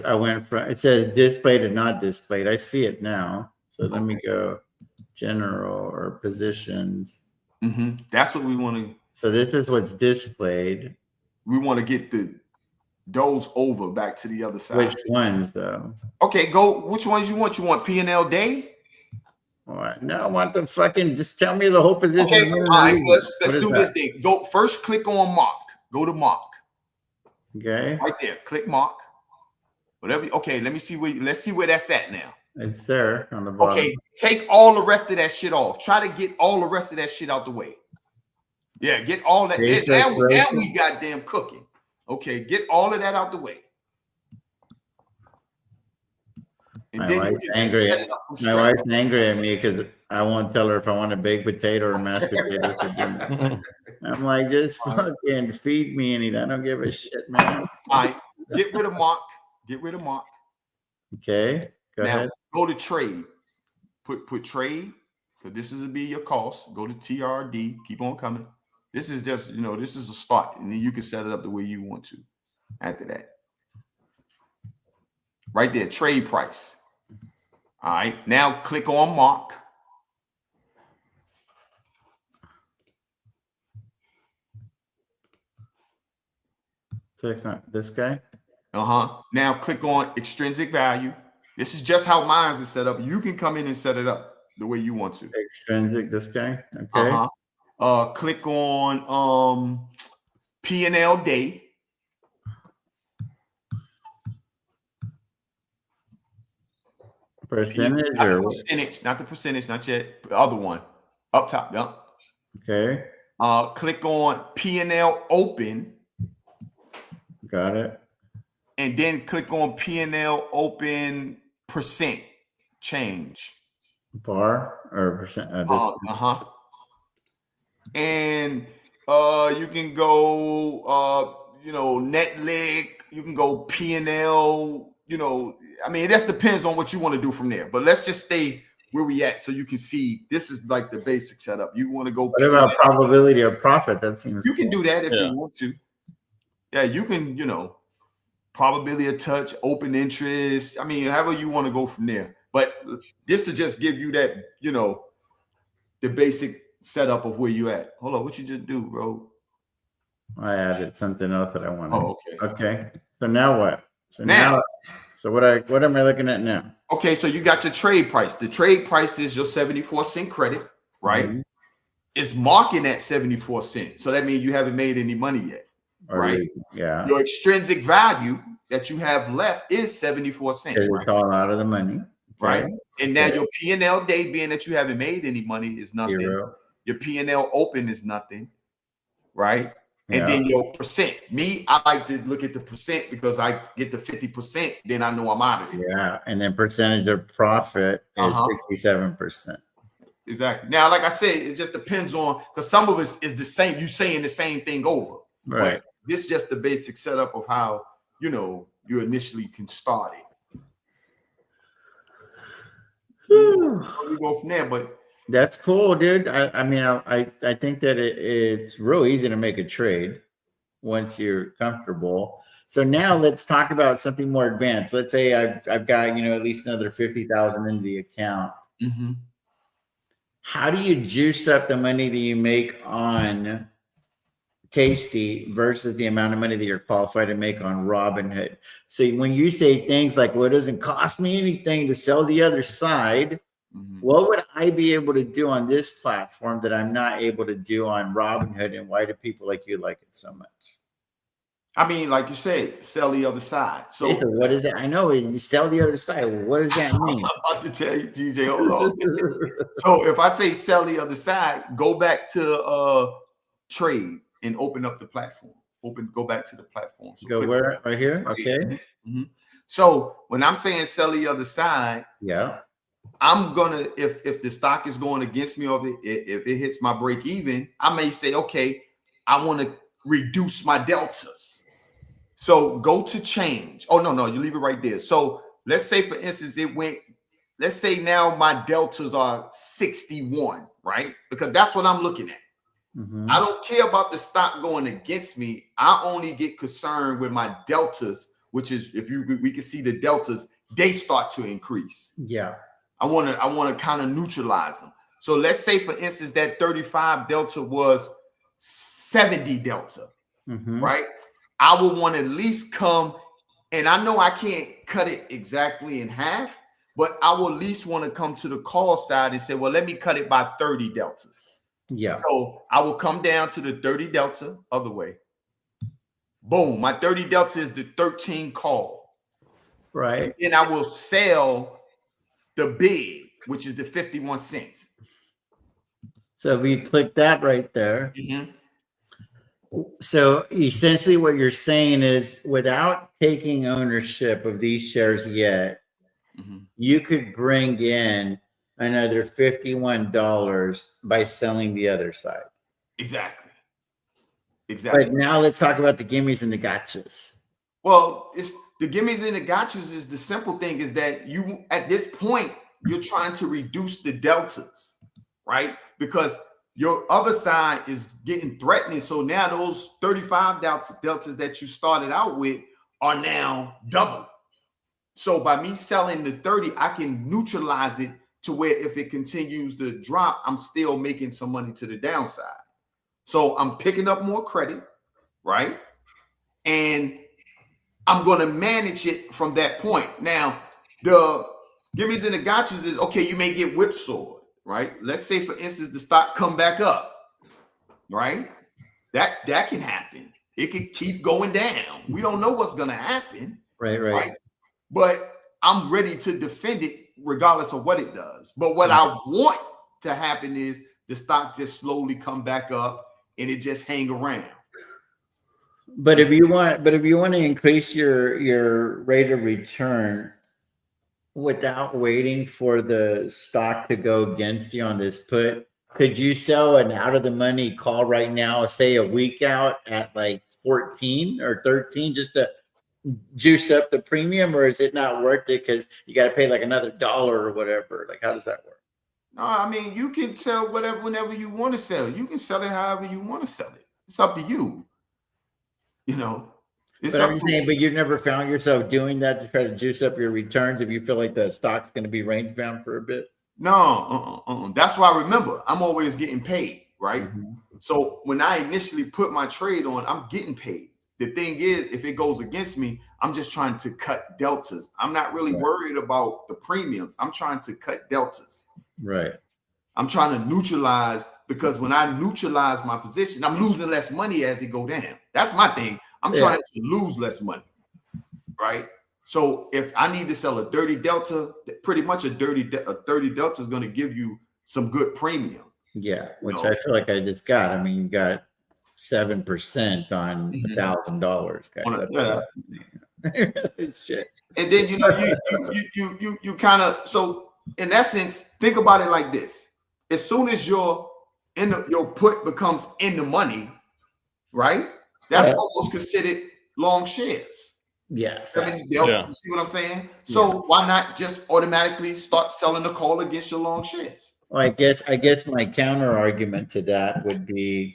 I went from it says displayed and not displayed. I see it now. So let me go general or positions. That's what we want to. So this is what's displayed. We want to get those over back to the other side. Which ones though? Okay, go. Which ones you want? You want P&L day? No, I want the fucking. Just tell me the whole position. Okay, all right. Let's do this thing. Go first. Click on mark. Go to mark. Okay. Right there. Click mark. Whatever. Okay. Let me see where. Let's see where that's at now. It's there on the bottom. Okay. Take all the rest of that shit off. Try to get all the rest of that shit out the way. Yeah. Get all that. Now we goddamn cooking. Okay. Get all of that out the way. And My wife's angry. My wife's angry at me because I won't tell her if I want a baked potato or mashed potatoes for dinner. I'm like, just fucking feed me anything. I don't give a shit, man. All right, get rid of mark. Get rid of mark. Okay, go ahead. Go to trade. Put trade because this is to be your cost. Go to TRD. Keep on coming. This is just this is a start, and then you can set it up the way you want to. After that, right there, trade price. All right, now click on mark. Click on this guy. Now click on extrinsic value. This is just how mine is set up. You can come in and set it up the way you want to. Extrinsic, this guy. Okay. Click on P&L day. Percentage not the percentage, not yet. The other one. Up top. Yep. Okay. Click on P&L open. Got it. and then click on P&L open percent change. Bar or percent? And you can go net leg, you can go P&L, I mean, that depends on what you want to do from there. But let's just stay where we at so you can see this is like the basic setup. You want to go what about probability of profit? That seems you can do that if you want to. Yeah, you can, probability of touch, open interest. I mean, however you want to go from there. But this will just give you that, the basic setup of where you at. Hold on, what you just do, bro? I added something else that I wanted. Oh, okay. Okay. So now what? So what am I looking at now? Okay, so you got your trade price. The trade price is your 74-cent credit, right? Mm-hmm. It's marking at 74 cents. So that means you haven't made any money yet, right? Yeah. Your extrinsic value that you have left is 74 cents. Right? It's all out of the money. Right. And now your P&L day, being that you haven't made any money, is nothing. Zero. Your P&L open is nothing. Right. And then your percent. Me, I like to look at the percent because I get to 50%, then I know I'm out of it. Yeah. And then percentage of profit is 67%. Exactly. Now, like I said, it just depends on, because some of it is the same. You saying the same thing over. Right. But this is just the basic setup of how, you initially can start it. We go from there, but that's cool, dude. I mean, I think that it's real easy to make a trade once you're comfortable. So now let's talk about something more advanced. Let's say I've got at least another 50,000 into the account. Mm-hmm. How do you juice up the money that you make on Tasty versus the amount of money that you're qualified to make on Robinhood? So when you say things like, well, it doesn't cost me anything to sell the other side, what would I be able to do on this platform that I'm not able to do on Robinhood? And why do people like you like it so much? I mean, like you said, sell the other side. So what is that? I know you sell the other side. What does that mean? I'm about to tell you, TJ. Hold on. So if I say sell the other side, go back to trade and open up the platform. Go back to the platform. So go where? Right here? Okay. Mm-hmm. So when I'm saying sell the other side, I'm gonna, if the stock is going against me, or if it hits my break even, I may say, okay, I want to reduce my deltas. So go to change. Oh, no, you leave it right there. So let's say, for instance, let's say now my deltas are 61, right? Because that's what I'm looking at. I don't care about the stock going against me. I only get concerned with my deltas, which is, we can see the deltas, they start to increase. Yeah. I want to kind of neutralize them. So let's say, for instance, that 35 delta was 70 delta, right? I would want to at least come, and I know I can't cut it exactly in half, but I will at least want to come to the call side and say, well, let me cut it by 30 deltas. Yeah. So I will come down to the 30 delta other way. Boom. My 30 delta is the 13 call. Right. And then I will sell the bid, which is the 51 cents. So if you click that right there. So essentially what you're saying is, without taking ownership of these shares yet, you could bring in another $51 by selling the other side. Exactly. But now let's talk about the gimmies and the gotchas. Well, it's the gimmies and the gotchas is the simple thing is that you, at this point, you're trying to reduce the deltas, right? Because your other side is getting threatening. So now those 35 deltas that you started out with are now double. So by me selling the 30, I can neutralize it to where if it continues to drop, I'm still making some money to the downside. So I'm picking up more credit, right? And I'm going to manage it from that point. Now, the gimmies and the gotchas is, okay, you may get whipsawed, right? Let's say, for instance, the stock come back up, right? That can happen. It could keep going down. We don't know what's going to happen. Right. But I'm ready to defend it regardless of what it does. But what I want to happen is the stock just slowly come back up and it just hang around. But if you want to increase your rate of return without waiting for the stock to go against you on this put, could you sell an out of the money call right now, say a week out at like 14 or 13, just to juice up the premium, or is it not worth it because you got to pay like another dollar or whatever? Like, how does that work? No, I mean, you can sell whatever whenever you want to sell. You can sell it however you want to sell it. It's up to you. You know, it's But up I'm to saying, but you've never found yourself doing that to try to juice up your returns if you feel like the stock's going to be range bound for a bit? No, that's why I remember I'm always getting paid, right? Mm-hmm. So when I initially put my trade on, I'm getting paid. The thing is, if it goes against me, I'm just trying to cut deltas. I'm not really worried about the premiums. I'm trying to cut deltas. Right. I'm trying to neutralize, because when I neutralize my position, I'm losing less money as it go down. That's my thing. I'm trying to lose less money, right? So if I need to sell a dirty delta, pretty much a 30 delta is going to give you some good premium. Yeah, which I feel like I just got. I mean, you got 7% on $1,000. Shit. And then you kind of, so in essence, think about it like this: as soon as your put becomes in the money, right? That's almost considered long shares. Yeah. You see what I'm saying? So why not just automatically start selling the call against your long shares? Well, I guess my counter argument to that would be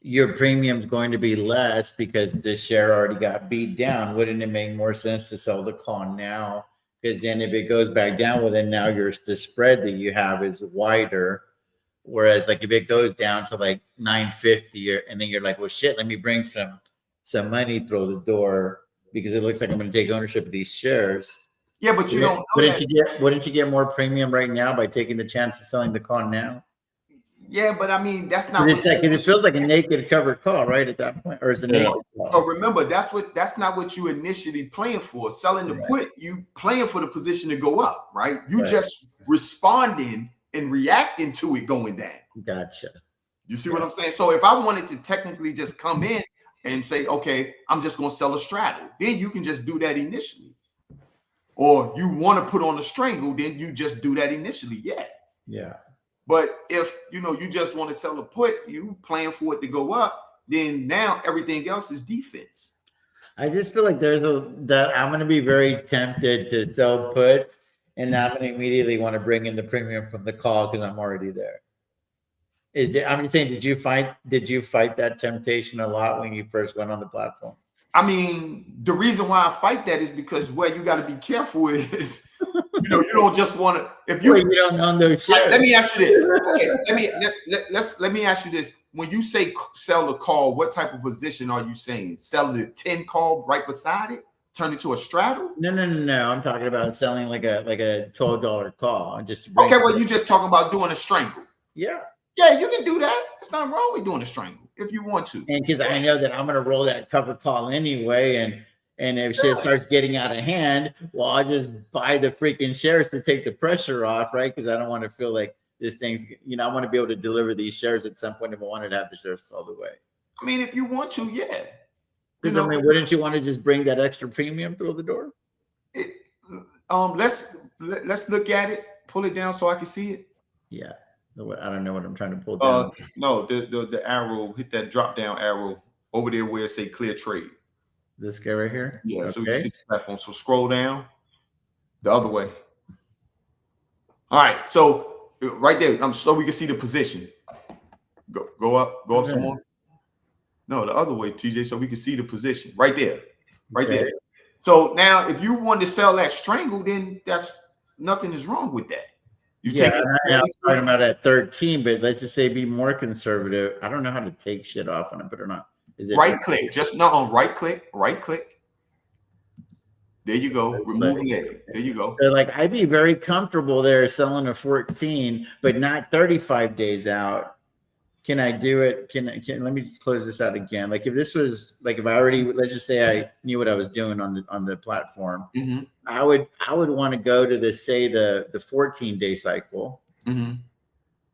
your premium's going to be less because the share already got beat down. Wouldn't it make more sense to sell the call now? Because then if it goes back down, well, then now the spread that you have is wider. Whereas like if it goes down to like 950 and then you're like, well, shit, let me bring some money through the door because it looks like I'm going to take ownership of these shares. Yeah, but you don't know wouldn't you get more premium right now by taking the chance of selling the call now? Yeah, but I mean, that's not. It feels like a naked covered call, right? At that point, or is it naked call? But remember, that's not what you initially playing for. Selling the put, you playing for the position to go up, right? You just responding and reacting to it going down. Gotcha. You see what I'm saying? So if I wanted to technically just come in and say, okay, I'm just going to sell a straddle, then you can just do that initially. Or you want to put on a strangle, then you just do that initially. Yeah. But if you just want to sell a put, you playing for it to go up, then now everything else is defense. I just feel like that I'm going to be very tempted to sell puts, and I'm going to immediately want to bring in the premium from the call because I'm already there. I'm just saying, did you fight that temptation a lot when you first went on the platform? I mean, the reason why I fight that is because where you got to be careful is, you don't just want to. If you don't own those shares. Let me ask you this. Okay, let me ask you this. When you say sell the call, what type of position are you saying? Sell the 10 call right beside it, turn it to a straddle? No. I'm talking about selling like a $12 call. Okay, well, you just talking about doing a strangle. Yeah, you can do that. It's not wrong with doing a strangle if you want to. And because I know that I'm going to roll that cover call anyway, and if shit starts getting out of hand, well, I'll just buy the freaking shares to take the pressure off, right? Because I don't want to feel like this thing's, I want to be able to deliver these shares at some point if I wanted to have the shares called away. I mean, if you want to, yeah. Because I mean, wouldn't you want to just bring that extra premium through the door? Let's look at it. Pull it down so I can see it. Yeah. I don't know what I'm trying to pull down. No, the arrow, hit that drop down arrow over there where it say clear trade. This guy right here? Yeah, okay. So you can see the platform. So scroll down the other way. All right, so right there, so we can see the position. Go up some more. No, the other way, TJ, so we can see the position right there. There. So now if you want to sell that strangle, then nothing is wrong with that. You take it. I'm talking about at 13, but let's just say be more conservative. I don't know how to take shit off on it, but or not. Is it right click? Just not on right click. There you go. Remove leg. There you go. So like I'd be very comfortable there selling a 14, but not 35 days out. Can I do it? Can let me close this out again. Like if this was like if I already, let's just say I knew what I was doing on the platform, I would want to go to the 14-day cycle,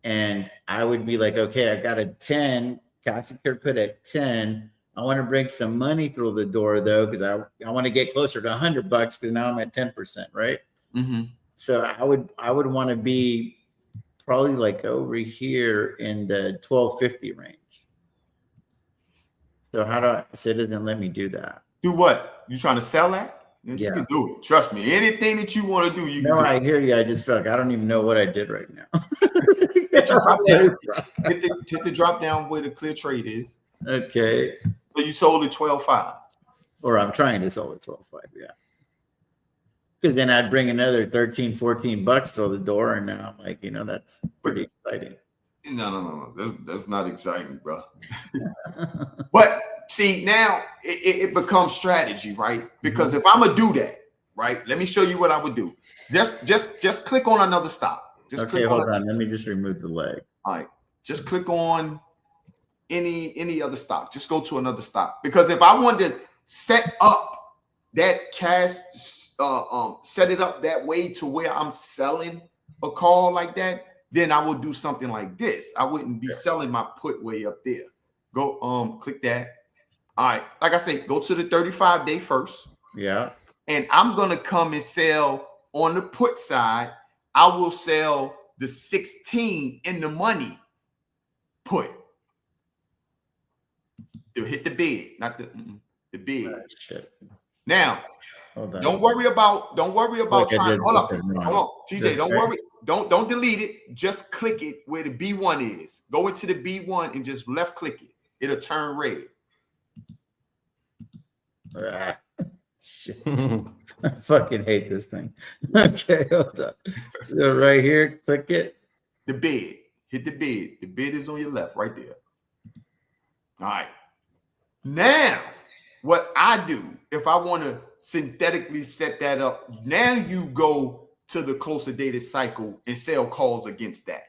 and I would be like, okay, I got a 10, concentrate put at 10. I want to bring some money through the door though, because I want to get closer to $100 because now I'm at 10%, right? Mm-hmm. So I would want to be probably like over here in the 1250 range. So so it doesn't let me do that. Do what? You trying to sell that? You Yeah. can do it. Trust me. Anything that you want to do, you can do. I hear you. I just feel like I don't even know what I did right now. Hit the drop down where the clear trade is. Okay. So you sold it 12.5. Or I'm trying to sell it 12.5, yeah. Because then I'd bring another $13-14 through the door, and now I'm like, that's pretty exciting. No. That's not exciting, bro. But see, now it becomes strategy, right? Because if I'm gonna do that, right? Let me show you what I would do. Just click on another stop. Hold on. Let me just remove the leg. All right. Just click on any other stock. Just go to another stock. Because if I wanted to set up that cash, set it up that way to where I'm selling a call like that, then I would do something like this. I wouldn't be selling my put way up there. Go click that. All right. Like I said, go to the 35-day first. Yeah. And I'm gonna come and sell on the put side. I will sell the 16 in the money put. To hit the bid, not the bid. Oh, shit. Now, don't worry about trying. Hold on, TJ. Don't worry. Don't delete it. Just click it where the B1 is. Go into the B1 and just left click it. It'll turn red. Shit. I fucking hate this thing. Okay, hold on. So right here, click it. The bid. Hit the bid. The bid is on your left, right there. All right. Now, what I do, if I want to synthetically set that up, now you go to the closer dated cycle and sell calls against that.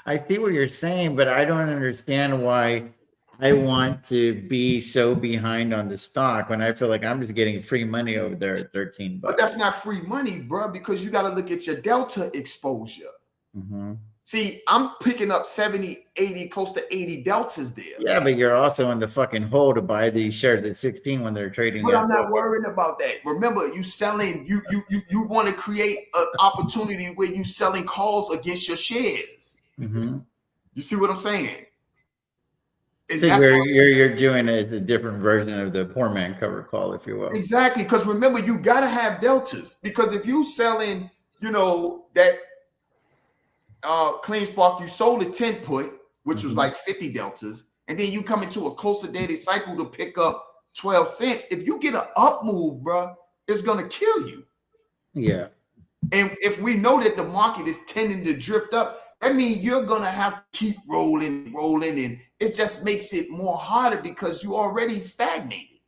I see what you're saying, but I don't understand why I want to be so behind on the stock when I feel like I'm just getting free money over there at $13. But that's not free money, bro, because you got to look at your delta exposure. Mm-hmm. See, I'm picking up 70, 80, close to 80 deltas there. Yeah, but you're also in the fucking hole to buy these shares at 16 when they're trading. But I'm not worrying about that. Remember, you selling, you want to create an opportunity where you selling calls against your shares. Mm-hmm. You see what I'm saying? So you're doing it as a different version of the poor man cover call, if you will. Exactly, because remember, you got to have deltas. Because if you selling, that clean spark, you sold a 10 put, which was like 50 deltas, and then you come into a closer dated cycle to pick up 12 cents. If you get an up move, bro, it's gonna kill you. Yeah. And if we know that the market is tending to drift up, that means you're gonna have to keep rolling, and it just makes it more harder because you already stagnated.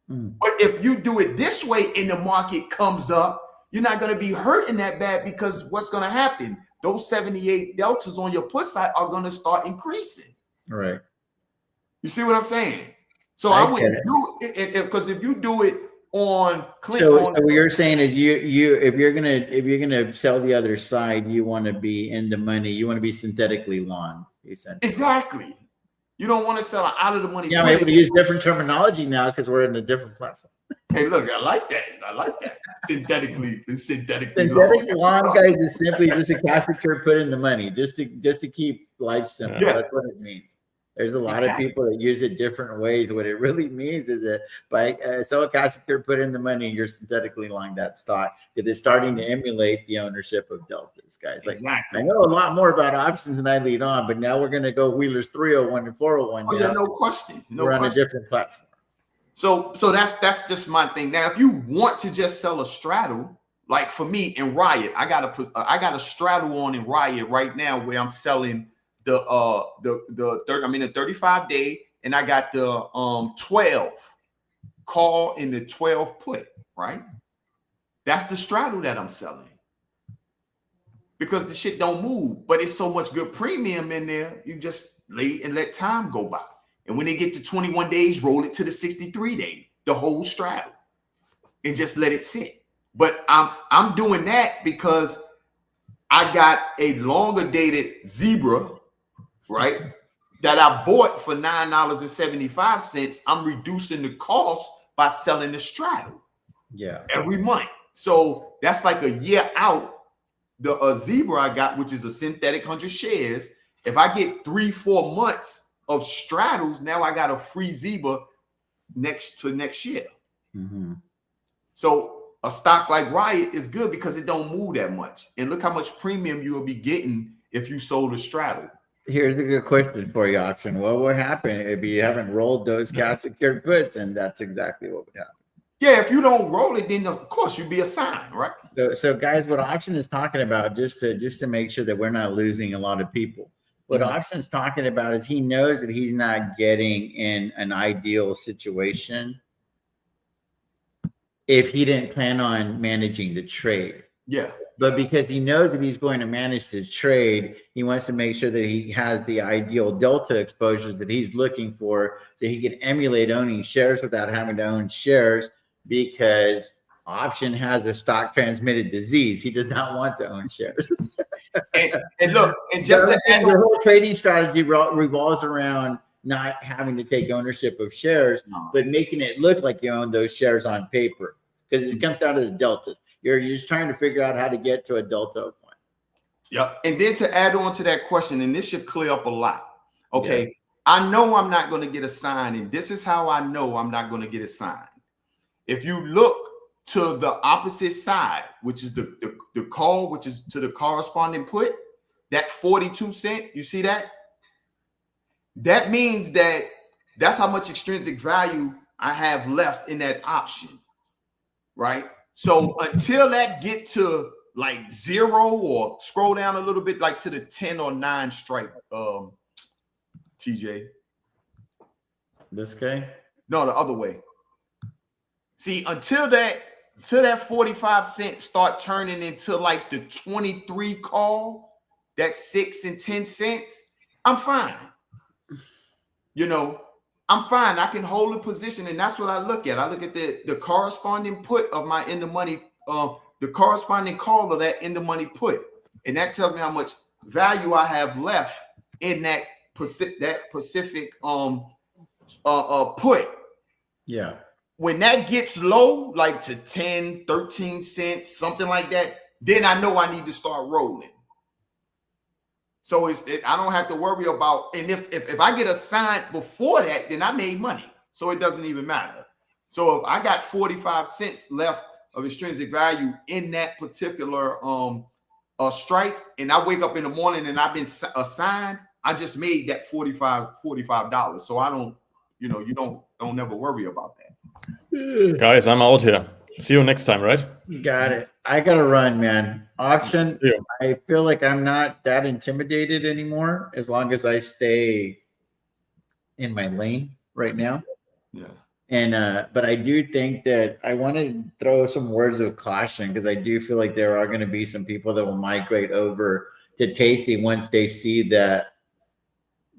But if you do it this way and the market comes up, you're not gonna be hurting that bad, because what's gonna happen? Those 78 deltas on your put side are going to start increasing. Right. You see what I'm saying? So I wouldn't do it, because if you do it on click. So what you're saying is if you're gonna sell the other side, you want to be in the money. You want to be synthetically long, essentially. Exactly. You don't want to sell out of the money. Yeah, I'm able to use different terminology now because we're in a different platform. Hey, look, I like that. Synthetically long, guys, is simply just a cash curve put in the money, just to keep life simple. Yeah. That's what it means. There's a lot of people that use it different ways. What it really means is that by sell a cash curve put in the money, you're synthetically long that stock, because it's starting to emulate the ownership of deltas, guys. Like, I know a lot more about options than I lead on, but now we're going to go Wheeler's 301 and 401. Oh, yeah, no question. We're on a different platform. So that's just my thing. Now, if you want to just sell a straddle, like for me in Riot, I got a straddle on in Riot right now where I'm selling the 35-day, and I got the 12 call in the 12 put, right? That's the straddle that I'm selling, because the shit don't move, but it's so much good premium in there. You just lay and let time go by. And when they get to 21 days, roll it to the 63-day, the whole straddle, and just let it sit. But I'm doing that because I got a longer dated zebra, right? that I bought for $9.75, I'm reducing the cost by selling the straddle. Yeah. Every month. So that's like a year out. The Zebra I got, which is a synthetic 100 shares. If I get 3-4 months of straddles, now I got a free Zebra next year. Mm-hmm. So a stock like Riot is good because it don't move that much. And look how much premium you will be getting if you sold a straddle. Here's a good question for you, Option. What would happen if you haven't rolled those cash secured puts? And that's exactly what would happen. Yeah, if you don't roll it, then of course you'd be assigned, right? So guys, what Option is talking about, just to make sure that we're not losing a lot of people, what Option's talking about is he knows that he's not getting in an ideal situation if he didn't plan on managing the trade. Yeah. But because he knows that he's going to manage the trade, he wants to make sure that he has the ideal delta exposures that he's looking for so he can emulate owning shares without having to own shares, because Option has a stock transmitted disease. He does not want to own shares. and look, and just to add, your whole trading strategy revolves around not having to take ownership of shares, but making it look like you own those shares on paper, because it comes down to the deltas. You're just trying to figure out how to get to a delta of one. Yeah. And then to add on to that question, and this should clear up a lot. Okay. Yeah. I know I'm not going to get assigned, and this is how I know I'm not going to get assigned. If you look to the opposite side, which is the call, which is to the corresponding put, that 42 cent, you see that? That means that's how much extrinsic value I have left in that option, right? So until that get to like 0, or scroll down a little bit, like to the 10 or 9 strike, TJ. This guy? No, the other way. See, until that 45 cents start turning into like the 23 call, that's 6 and 10 cents, I'm fine. You know, I'm fine. I can hold a position, and that's what I look at. I look at the corresponding put of my in the money, the corresponding call of that in the money put, and that tells me how much value I have left in that Pacific put. Yeah. When that gets low, like to 10, 13 cents, something like that, then I know I need to start rolling. So I don't have to worry about, and if I get assigned before that, then I made money. So it doesn't even matter. So if I got 45 cents left of extrinsic value in that particular strike, and I wake up in the morning and I've been assigned, I just made that $45. So I don't, you don't never worry about that. Guys, I'm out here. See you next time, right? Got it. I gotta run, man. Option. I feel like I'm not that intimidated anymore as long as I stay in my lane right now. Yeah. And but I do think that I want to throw some words of caution, because I do feel like there are going to be some people that will migrate over to Tasty once they see that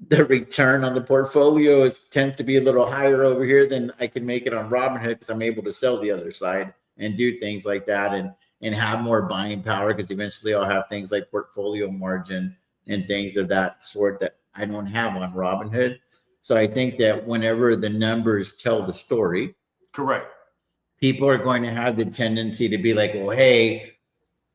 the return on the portfolio tends to be a little higher over here than I can make it on Robinhood, because I'm able to sell the other side and do things like that and have more buying power, because eventually I'll have things like portfolio margin and things of that sort that I don't have on Robinhood. So I think that whenever the numbers tell the story, correct, people are going to have the tendency to be like, well, hey,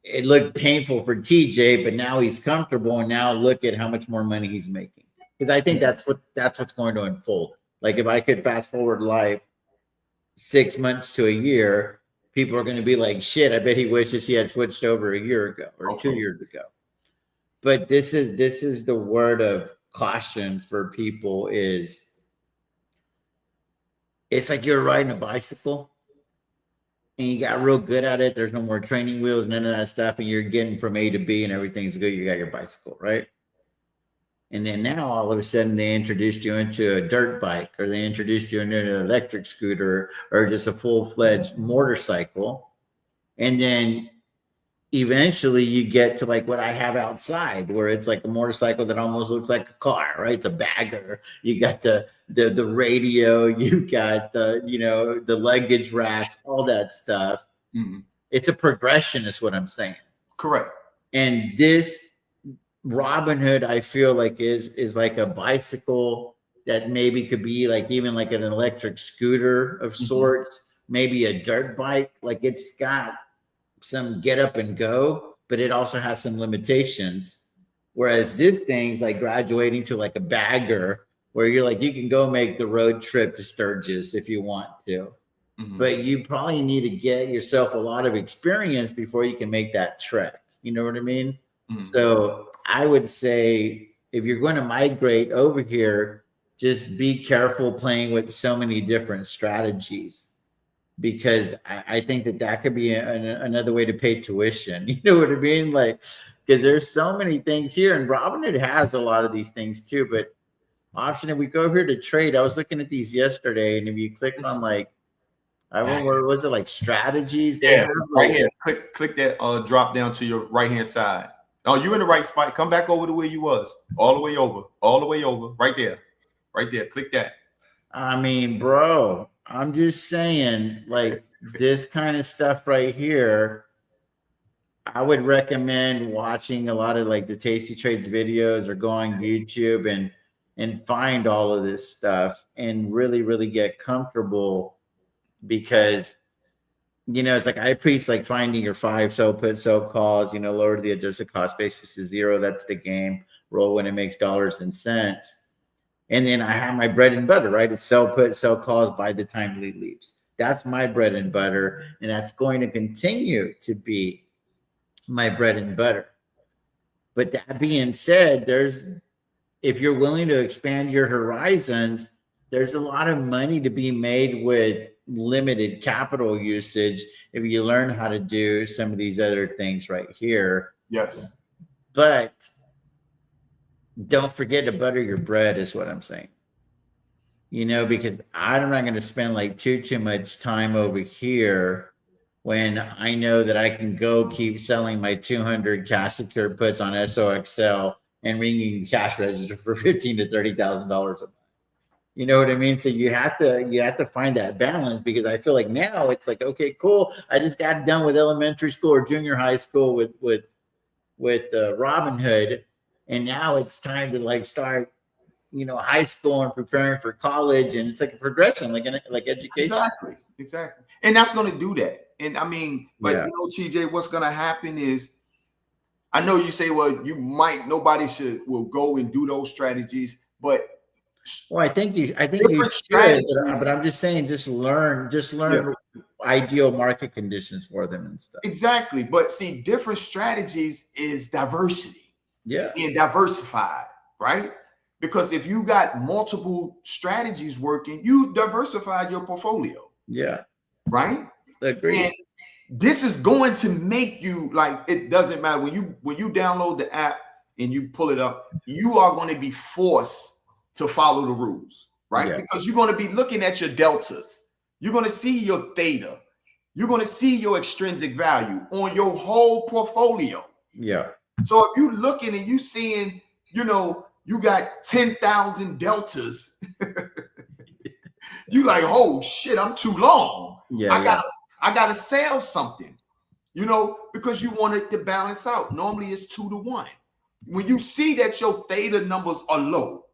it looked painful for TJ, but now he's comfortable, and now look at how much more money he's making. Because I think that's what's going to unfold. Like if I could fast forward life 6 months to a year, people are going to be like, shit, I bet he wishes he had switched over a year ago or 2 years ago. But this is the word of caution for people is, it's like you're riding a bicycle and you got real good at it. There's no more training wheels, none of that stuff. And you're getting from A to B and everything's good. You got your bicycle, right? And then now all of a sudden they introduced you into a dirt bike, or they introduced you into an electric scooter, or just a full-fledged motorcycle. And then eventually you get to like what I have outside, where it's like a motorcycle that almost looks like a car, right? It's a bagger. You got the radio, you got the luggage racks, all that stuff. Mm-hmm. It's a progression is what I'm saying. Correct. And this Robinhood, I feel like is like a bicycle that maybe could be like even like an electric scooter of sorts, maybe a dirt bike. Like it's got some get up and go, but it also has some limitations. Whereas this thing's like graduating to like a bagger where you're like, you can go make the road trip to Sturgis if you want to. But you probably need to get yourself a lot of experience before you can make that trek. You know what I mean? So I would say if you're going to migrate over here, just be careful playing with so many different strategies, because I think that could be another way to pay tuition. You know what I mean? Like, because there's so many things here, and Robinhood has a lot of these things too. But option, if we go here to trade, I was looking at these yesterday, and if you click on like, I remember, was it like strategies? They have right like, here. Click that drop down to your right hand side. Oh, you're in the right spot. Come back over to where you was. All the way over. Right there. Click that. I mean, bro, I'm just saying, like this kind of stuff right here, I would recommend watching a lot of like the Tastytrades videos, or go on YouTube and find all of this stuff and really get comfortable, because it's like I preach like finding your 5 sell put sell calls, lower the adjusted cost basis to 0. That's the game. Roll when it makes dollars and cents. And then I have my bread and butter, right? It's sell put sell calls by the time lead leaves. That's my bread and butter. And that's going to continue to be my bread and butter. But that being said, if you're willing to expand your horizons, there's a lot of money to be made with limited capital usage if you learn how to do some of these other things right here. Yes. But don't forget to butter your bread is what I'm saying. Because I'm not going to spend like too much time over here when I know that I can go keep selling my 200 cash secured puts on SOXL and ringing the cash register for $15,000 to $30,000 a month. You know what I mean? So you have to find that balance, because I feel like now it's like, okay, cool. I just got done with elementary school or junior high school with Robinhood, and now it's time to like start, high school and preparing for college, and it's like a progression, like education. Exactly. And that's going to do that. And I mean, but TJ, what's going to happen is, I know you say, well, nobody will go and do those strategies, but I think you should, but I'm just saying, just learn ideal market conditions for them and stuff. Exactly. But see, different strategies is diversity. Yeah. And diversified, right? Because if you got multiple strategies working, you diversified your portfolio. Yeah. Right? Agreed. And this is going to make you, like, it doesn't matter when you download the app and you pull it up, you are going to be forced to follow the rules, right? Yeah. Because you're going to be looking at your deltas. You're going to see your theta. You're going to see your extrinsic value on your whole portfolio. Yeah. So if you're looking and you seeing, you got 10,000 deltas, you like, oh shit, I'm too long. Yeah. I gotta sell something, because you want it to balance out. Normally it's 2 to 1. When you see that your theta numbers are low,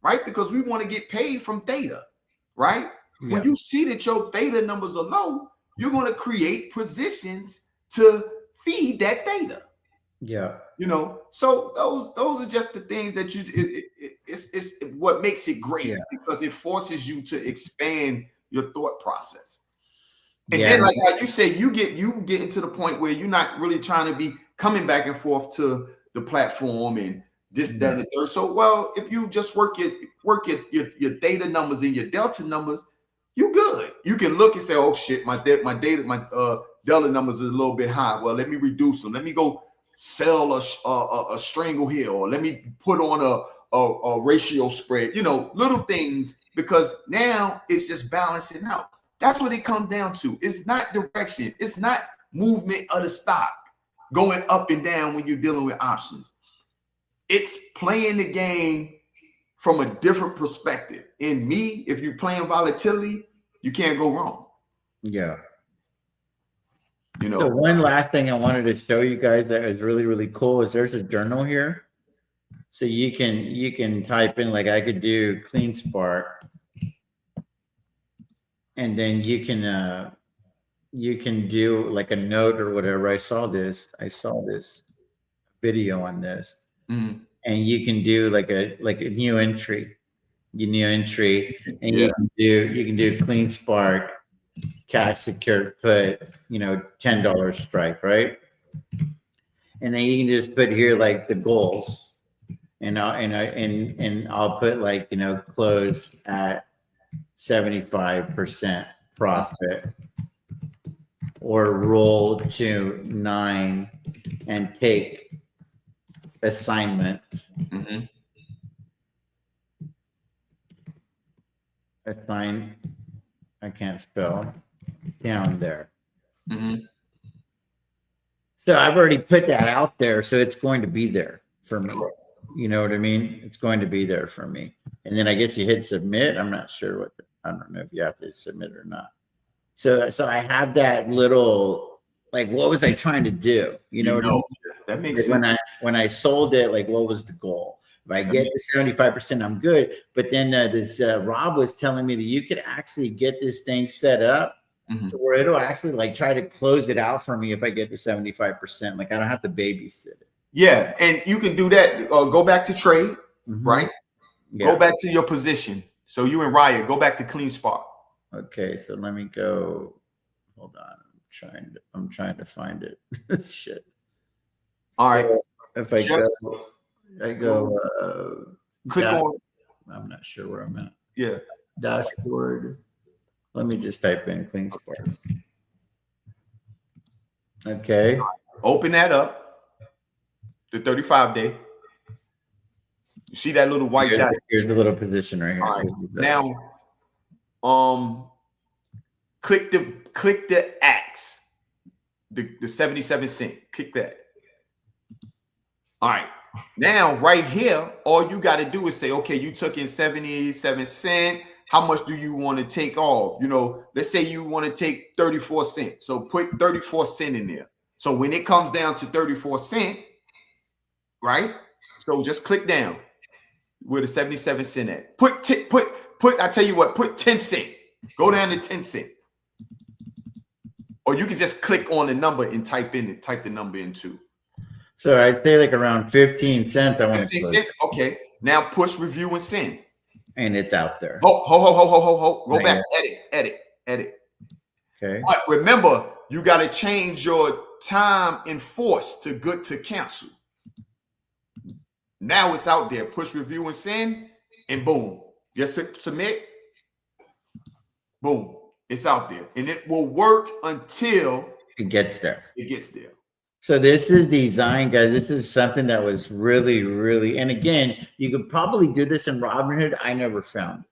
right? Because we want to get paid from theta, right? Yeah. When you see that your theta numbers are low, you're going to create positions to feed that theta. Yeah. So those are just the things that it's what makes it great, because it forces you to expand your thought process. And then, like you say, you get into the point where you're not really trying to be coming back and forth to the platform and this, that, and the third. So, well, if you just work your data numbers and your delta numbers, you good. You can look and say, oh shit, my delta numbers is a little bit high. Well, let me reduce them. Let me go sell a strangle here, or let me put on a ratio spread. Little things, because now it's just balancing out. That's what it comes down to. It's not direction. It's not movement of the stock going up and down when you're dealing with options. It's playing the game from a different perspective. In me, if you're playing volatility, you can't go wrong. Yeah. So one last thing I wanted to show you guys that is really, really cool is there's a journal here. So you can type in, like I could do clean spark, and then you can do like a note or whatever. I saw this video on this, and you can do like a new entry, and you can do clean spark, cash secure put, $10 strike, right? And then you can just put here like the goals, and I'll put like close at 75% profit, or roll to 9 and take assignment. Assign, I can't spell, down there. So I've already put that out there, so it's going to be there for me. You know what I mean? It's going to be there for me. And then I guess you hit submit. I'm not sure I don't know if you have to submit or not. So I have that little, like, what was I trying to do? You know what I mean? That makes sense. When I sold it, like, what was the goal? If I get to 75%, I'm good. But then this Rob was telling me that you could actually get this thing set up to where it'll actually like try to close it out for me if I get to 75%. Like, I don't have to babysit it. Yeah, and you can do that. Go back to trade, right? Yeah. Go back to your position. So you and Riot, go back to clean spark. Okay, so let me go. Hold on, I'm trying to find it. Shit. All right. So if I go click on. I'm not sure where I'm at. Yeah. Dashboard. Let me just type in clean spark. Okay. Open that up. The 35-day. You see that little white dot? Here's the little position right here. All right. Now, click the axe, the 77 cent. Click that. All right. Now, right here, all you got to do is say, okay, you took in 77 cent. How much do you want to take off? Let's say you want to take 34 cents. So put 34 cent in there. So when it comes down to 34 cent, right? So just click down where the 77 cent at. I tell you what, put 10 cent. Go down to 10 cent. Or you can just click on the number and type the number in too. So I'd say like around 15 cents. I want 15 cents. Okay. Now push review and send. And it's out there. Ho. Go back. Edit. Okay. But remember, you got to change your time in force to good to cancel. Now it's out there. Push review and send, and boom. Just submit. Boom. It's out there. And it will work until it gets there. So this is design, guys. This is something that was really, really, and again, you could probably do this in Robinhood. I never found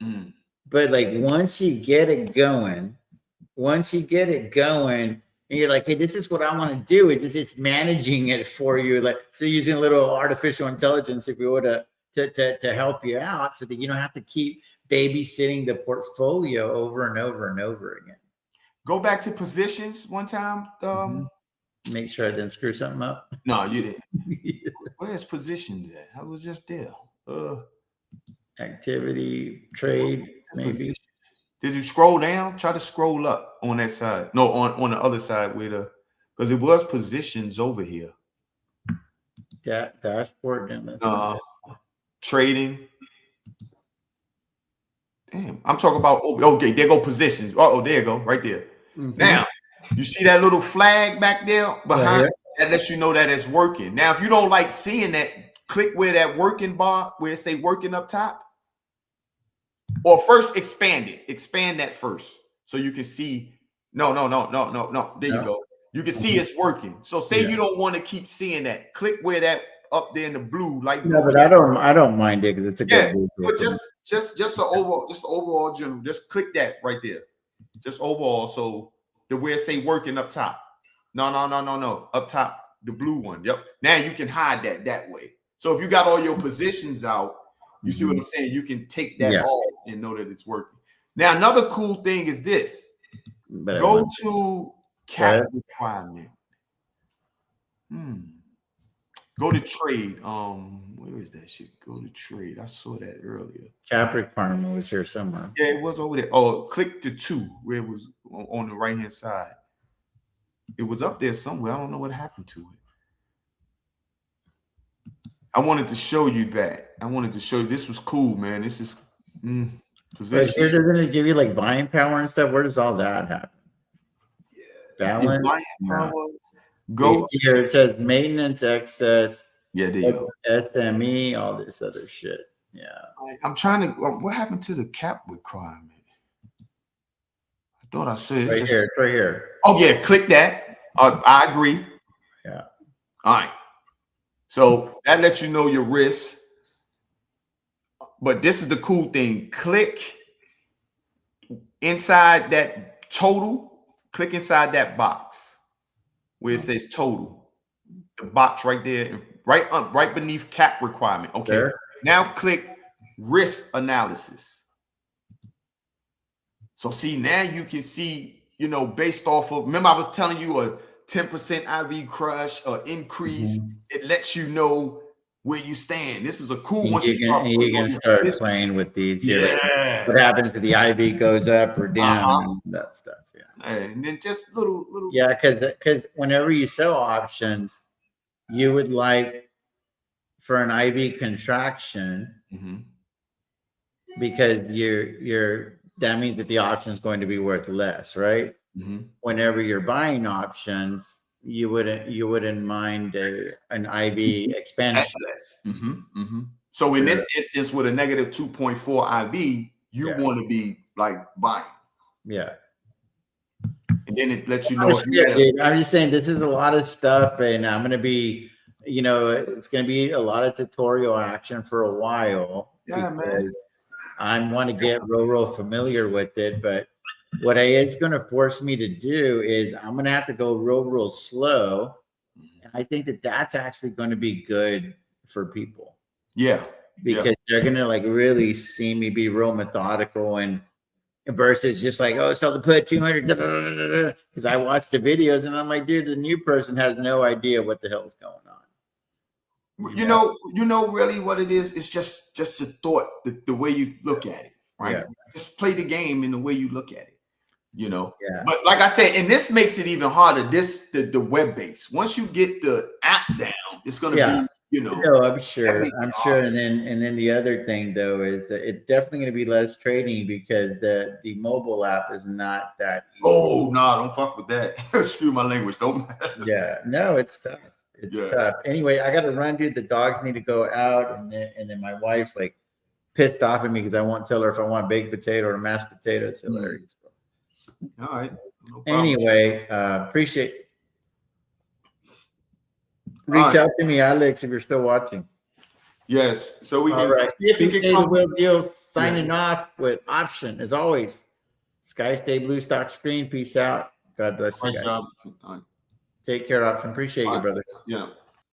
it. But like once you get it going, and you're like, hey, this is what I want to do. It's managing it for you. Like, so using a little artificial intelligence, if you were to help you out so that you don't have to keep babysitting the portfolio over and over and over again. Go back to positions one time. Make sure I didn't screw something up. No, you didn't. Where's positions at? I was just there. Activity, trade, maybe. Did you scroll down? Try to scroll up on that side. No, on the other side because it was positions over here. Dashboard. Trading. Damn, I'm talking about. Okay, there go positions. Oh, there you go, right there. Now, you see that little flag back there behind? That lets you know that it's working. Now, if you don't like seeing that, click where that working bar, where it say working up top. Or first expand it. Expand that first so you can see. No. There you go. You can see it's working. So say you don't want to keep seeing that. Click where that up there in the blue light. No, but I don't mind it because it's a good. But just an overall general. Just click that right there. Just overall. So the where it say working up top. No. Up top, the blue one. Yep. Now you can hide that way. So if you got all your positions out, you see what I'm saying? You can take that off and know that it's working. Now, another cool thing is this. Go to cap requirement. Go to trade. Where is that shit? Go to trade. I saw that earlier. Cap requirement was here somewhere. Yeah, it was over there. Oh, click the 2 where it was on the right hand side. It was up there somewhere. I don't know what happened to it. I wanted to show you that. I wanted to show you this was cool, man. This is But here, doesn't it give you like buying power and stuff? Where does all that happen? Yeah. Balance. Buying power. Go here. It says maintenance, excess. Yeah, there you go. SME, all this other shit. Yeah. I'm trying to. What happened to the cap requirement? I thought I said Right here. It's right here. Oh yeah, click that. I agree. Yeah. All right. So that lets you know your risk. But this is the cool thing. Click inside that total. Click inside that box where it says total. The box right there, right beneath cap requirement. Okay. There. Now click risk analysis. So see, now you can see, you know, based off of, remember I was telling you a 10% IV crush or increase, it lets you know where you stand. This is a cool one. You can start playing with these here. Yeah. Like what happens if the IV goes up or down and that stuff. Yeah. And then just little. Yeah, because whenever you sell options, you would like for an IV contraction because that means that the option is going to be worth less, right? Whenever you're buying options, you wouldn't mind an IV expansion. So in this instance, with a negative 2.4 IV, you want to be like buying. Yeah. And then it lets you know. Dude, I'm just saying this is a lot of stuff, and I'm going to be, you know, it's going to be a lot of tutorial action for a while. Yeah, man. I want to get real familiar with it, but what it's going to force me to do is I'm going to have to go real slow, and I think that that's actually going to be good for people. Yeah, because they're going to like really see me be real methodical and versus just like, oh, sell the put 200 because I watched the videos and I'm like, dude, the new person has no idea what the hell's going on. You know, really what it is. It's just a thought, the way you look at it, right? Yeah. Just play the game in the way you look at it, you know? Yeah. But like I said, and this makes it even harder, the web base. Once you get the app down, it's going to be, you know. No, I'm sure. And then the other thing though is that it's definitely going to be less trading because the mobile app is not that easy. Oh no, don't fuck with that. Screw my language. Don't. Yeah, no, it's tough. It's tough. Anyway, I got to run, dude. The dogs need to go out, and then my wife's like pissed off at me because I won't tell her if I want baked potato or mashed potato. It's hilarious. All right. No anyway, appreciate. Reach out to me, Alex, if you're still watching. Yes. So we can see if you can come. Will Deal signing off with option as always. Sky stay blue, stock screen. Peace out. God bless you guys. Take care, option. Appreciate you, brother. Yeah.